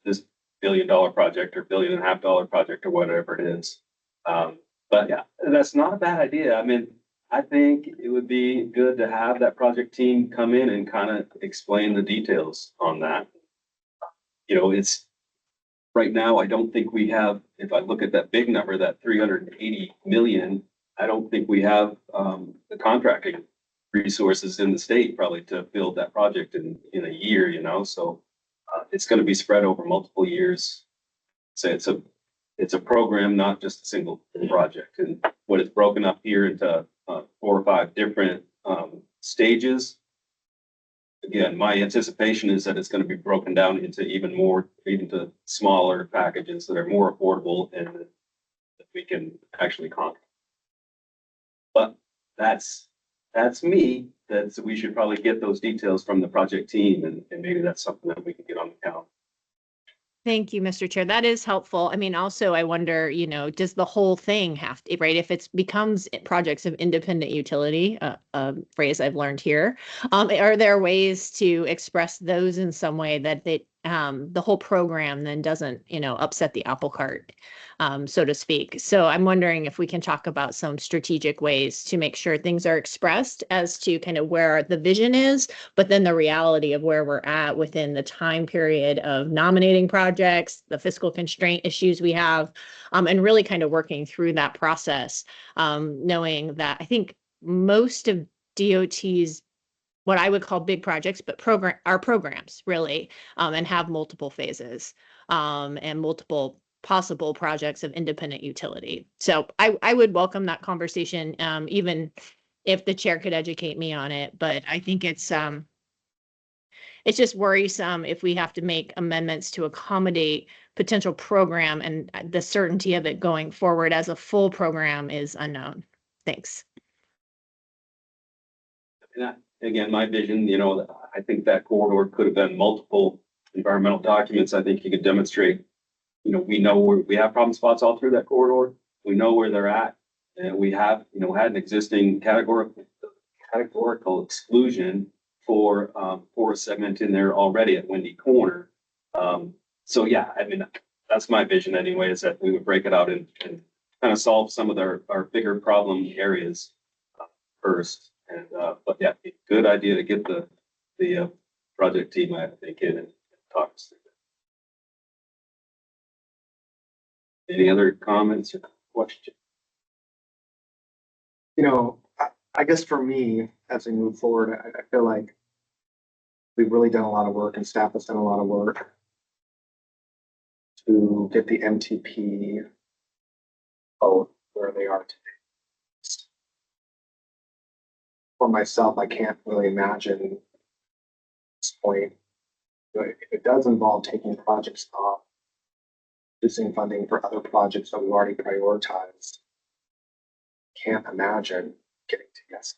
this $1 billion project or $1.5 billion project or whatever it is. But yeah, that's not a bad idea. I mean, I think it would be good to have that project team come in and kind of explain the details on that. It's right now, I don't think we have, if I look at that big number, that 380 million, I don't think we have the contracting resources in the state probably to build that project in a year, so it's going to be spread over multiple years. So it's a program, not just a single project. And what is broken up here into 4 or 5 different stages. Again, my anticipation is that it's going to be broken down into even to smaller packages that are more affordable and that we can actually conquer. But that's me. We should probably get those details from the project team, and maybe that's something that we can get on the calendar. Thank you, Mr. Chair. That is helpful. I mean, also, I wonder, does the whole thing have to, right? If it becomes projects of independent utility, a phrase I've learned here, are there ways to express those in some way that the whole program then doesn't, upset the apple cart, so to speak. So I'm wondering if we can talk about some strategic ways to make sure things are expressed as to kind of where the vision is, but then the reality of where we're at within the time period of nominating projects, the fiscal constraint issues we have, and really kind of working through that process, knowing that I think most of DOT's what I would call big projects, but programs really, and have multiple phases, and multiple possible projects of independent utility. So I would welcome that conversation, even if the chair could educate me on it. But I think it's just worrisome if we have to make amendments to accommodate potential program and the certainty of it going forward as a full program is unknown. Thanks. Again, my vision, I think that corridor could have been multiple environmental documents. I think you could demonstrate we know where we have problem spots all through that corridor. We know where they're at. And we have, had an existing categorical exclusion for a segment in there already at Windy Corner. So yeah, I mean, that's my vision anyway, is that we would break it out and kind of solve some of our bigger problem areas first. And, but yeah, good idea to get the project team, I think, in and talk us through that. Any other comments or questions? I guess for me, as we move forward, I feel like we've really done a lot of work and staff has done a lot of work to get the MTP both where they are today. For myself, I can't really imagine at this point, if it does involve taking projects off, reducing funding for other projects that we've already prioritized. Can't imagine getting to yes.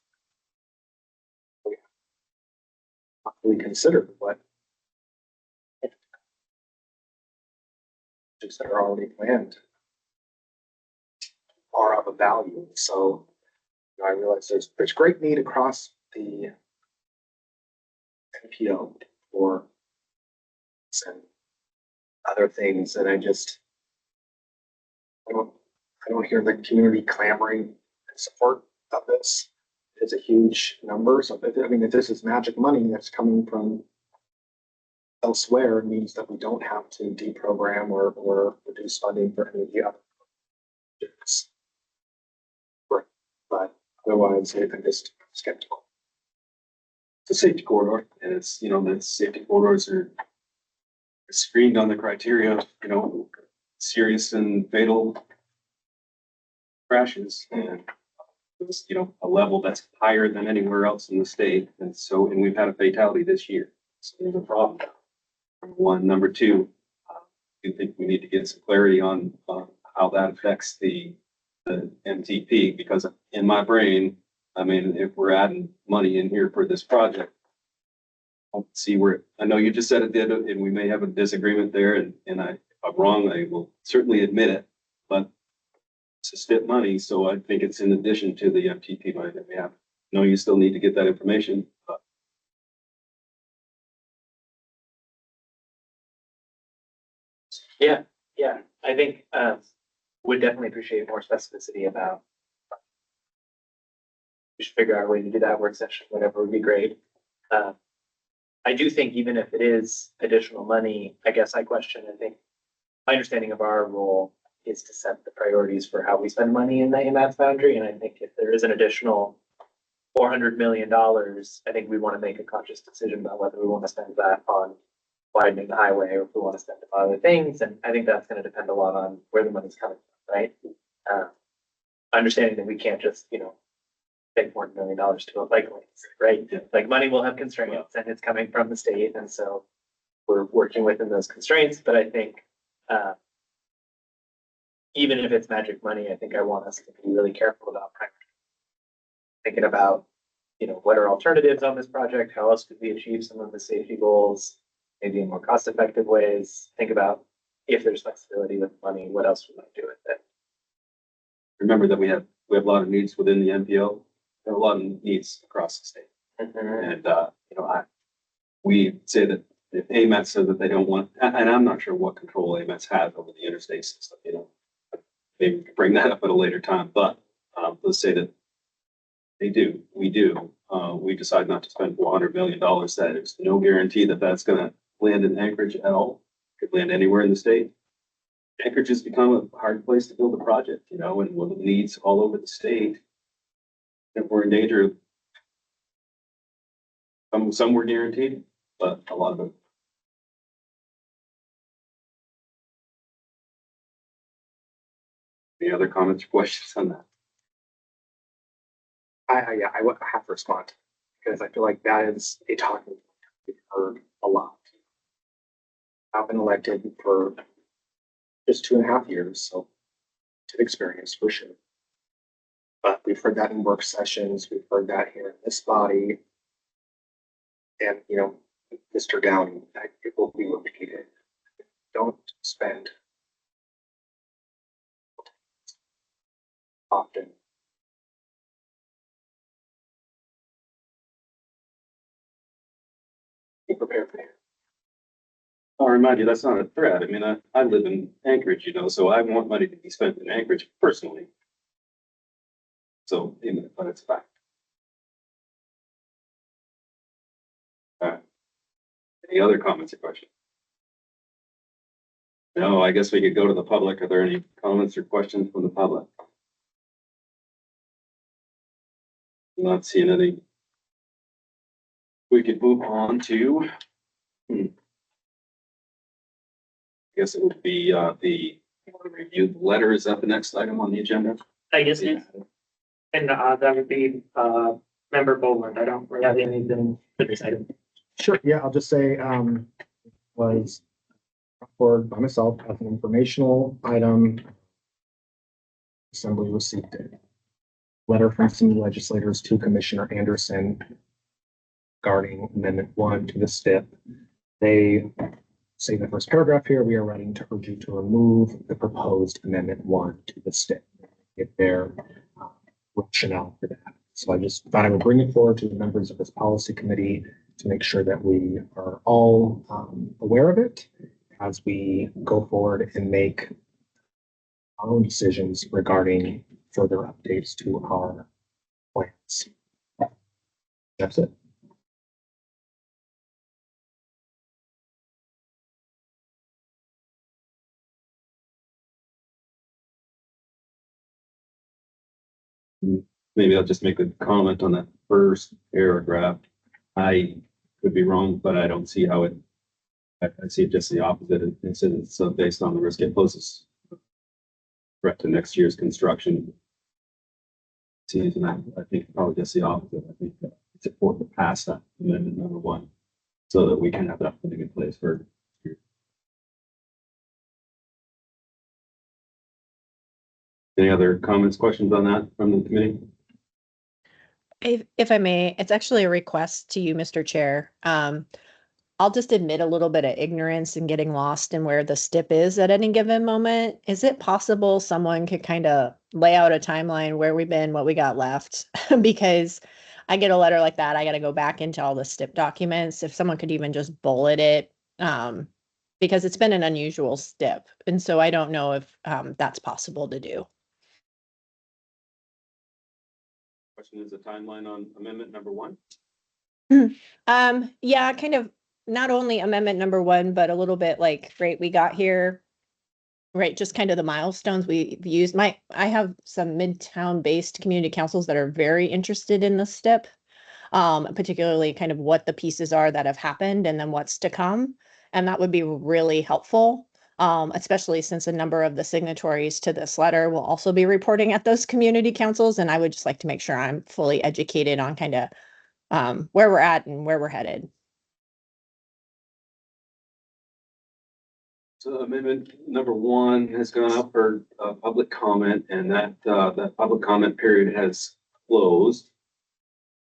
We considered what projects that are already planned are of a value. So I realize there's great need across the NPO for and other things, and I don't hear the community clamoring in support of this. It's a huge number. So I mean, if this is magic money that's coming from elsewhere, it means that we don't have to deprogram or reduce funding for any of the other projects. But otherwise, I'm just skeptical. It's a safety corridor, and it's, the safety corridors are screened on the criteria of, serious and fatal crashes, and it's, a level that's higher than anywhere else in the state. And we've had a fatality this year. So there's a problem. Number one. Number two, I do think we need to get some clarity on how that affects the MTP, because in my brain, I mean, if we're adding money in here for this project, I don't see where, I know you just said it did, and we may have a disagreement there, and if I'm wrong, I will certainly admit it, but it's a STIP money, so I think it's in addition to the MTP money that we have. I know you still need to get that information, but Yeah, I think would definitely appreciate more specificity about. We should figure out a way to do that work session, whatever would be great. I do think even if it is additional money, I guess I think my understanding of our role is to set the priorities for how we spend money in the AMATS boundary. And I think if there is an additional $400 million, I think we want to make a conscious decision about whether we want to spend that on widening the highway or if we want to spend it on other things. And I think that's going to depend a lot on where the money's coming from, right? Understanding that we can't just, take $400 million to a bike lanes, right? Yeah. Like money will have constraints and it's coming from the state. And so we're working within those constraints. But I think even if it's magic money, I think I want us to be really careful about thinking about, what are alternatives on this project? How else could we achieve some of the safety goals, maybe in more cost-effective ways? Think about if there's flexibility with money, what else we might do with it. remember that we have a lot of needs within the NPO. We have a lot of needs across the state. And, we say that if AMATS said that they don't want, and I'm not sure what control AMATS has over the interstate system, maybe we could bring that up at a later time, but, let's say that we do, we decide not to spend $400 million. That is no guarantee that that's going to land in Anchorage at all. It could land anywhere in the state. Anchorage has become a hard place to build a project, and with needs all over the state. If we're in danger of some were guaranteed, but a lot of them. Any other comments or questions on that? I would have to respond because I feel like that is a talking point we've heard a lot. I've been elected for just 2.5 years, so to experience for sure. But we've heard that in work sessions, we've heard that here in this body. And, Mr. Downey, it will be repeated. Don't spend often. Be prepared for that. I'll remind you, that's not a threat. I mean, I live in Anchorage, so I want money to be spent in Anchorage personally. So, but it's a fact. Any other comments or questions? No, I guess we could go to the public. Are there any comments or questions from the public? Not seeing any. We could move on to. I guess it would be the review letter. Is that the next item on the agenda? I guess it is. And that would be member Boland. I don't really have anything for this item. Sure, yeah, I'll just say, was forwarded by myself as an informational item. Assembly received a letter from some legislators to Commissioner Anderson regarding Amendment 1 to the STIP. They say in the first paragraph here, we are writing to urge you to remove the proposed Amendment 1 to the STIP. Get their rationale for that. So I just thought I would bring it forward to the members of this policy committee to make sure that we are all aware of it as we go forward and make our own decisions regarding further updates to our plans. That's it. Maybe I'll just make a comment on that first paragraph. I could be wrong, but I don't see how it, I see it just the opposite. It says it's based on the risk it poses threat to next year's construction season. I think probably just the opposite. I think it's important to pass that amendment number 1 so that we can have that thing in place for. Any other comments, questions on that from the committee? If I may, it's actually a request to you, Mr. Chair. I'll just admit a little bit of ignorance and getting lost in where the STIP is at any given moment. Is it possible someone could kind of lay out a timeline where we've been, what we got left? Because I get a letter like that, I got to go back into all the STIP documents. If someone could even just bullet it, because it's been an unusual STIP. And so I don't know if that's possible to do. Question is a timeline on amendment number 1. Yeah, kind of not only amendment number 1, but a little bit like, right, we got here, right, just kind of the milestones we've used. I have some Midtown based community councils that are very interested in the STIP, particularly kind of what the pieces are that have happened and then what's to come. And that would be really helpful, especially since a number of the signatories to this letter will also be reporting at those community councils. And I would just like to make sure I'm fully educated on kind of where we're at and where we're headed. So amendment number 1 has gone up for public comment, and that public comment period has closed.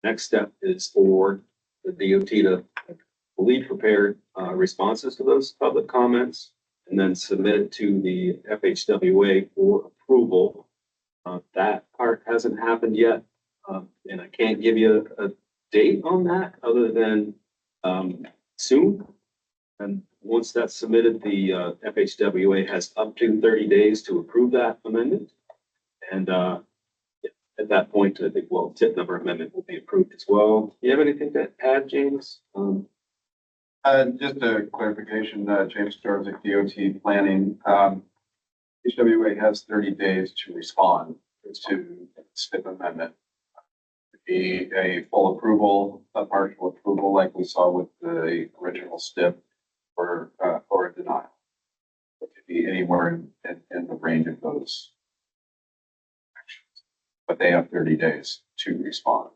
Next step is for the DOT to lead prepared responses to those public comments and then submit it to the FHWA for approval. That part hasn't happened yet, and I can't give you a date on that other than soon. And once that's submitted, the FHWA has up to 30 days to approve that amendment. And at that point, I think, well, tip number amendment will be approved as well. Do you have anything to add, James? Just a clarification, James Storrs at DOT Planning. HWA has 30 days to respond to the STIP amendment. It'd be a full approval, a partial approval like we saw with the original STIP, or a denial. It could be anywhere in the range of those actions. But they have 30 days to respond.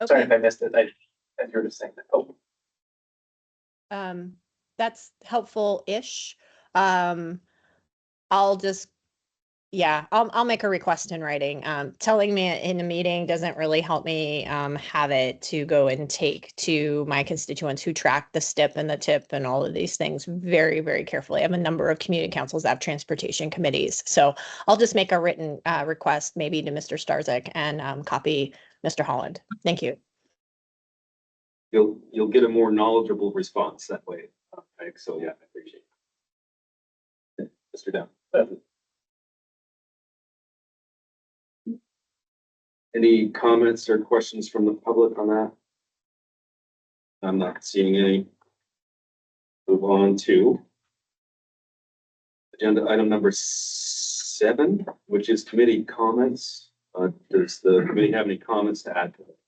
Sorry Okay. if I missed it. As you were just saying that. Oh, That's helpful-ish. I'll just, Yeah, I'll make a request in writing. Telling me it in a meeting doesn't really help me have it to go and take to my constituents who track the STIP and the TIP and all of these things very, very carefully. I have a number of community councils that have transportation committees. So I'll just make a written request maybe to Mr. Starzyk and copy Mr. Holland. Thank you. You'll get a more knowledgeable response that way. Mike. So yeah, I appreciate it. Mr. Down. Any comments or questions from the public on that? I'm not seeing any. Move on to agenda item number 7, which is committee comments. Does the committee have any comments to add to it?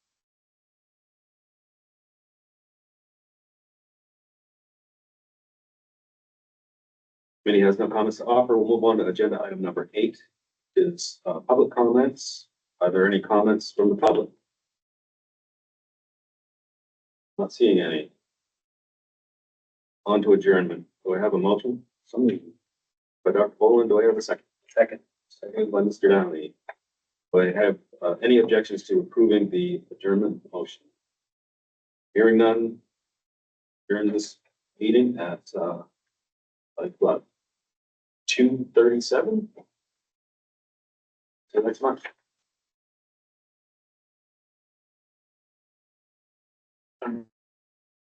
Committee has no comments to offer. We'll move on to agenda item number 8, is public comments. Are there any comments from the public? Not seeing any. On to adjournment. Do I have a motion? Somebody. By Dr. Boland, do I have a second? Second. Second by Mr. Downey. Do I have any objections to approving the adjournment motion? Hearing none. During this meeting at like what? 2:37? See you next month.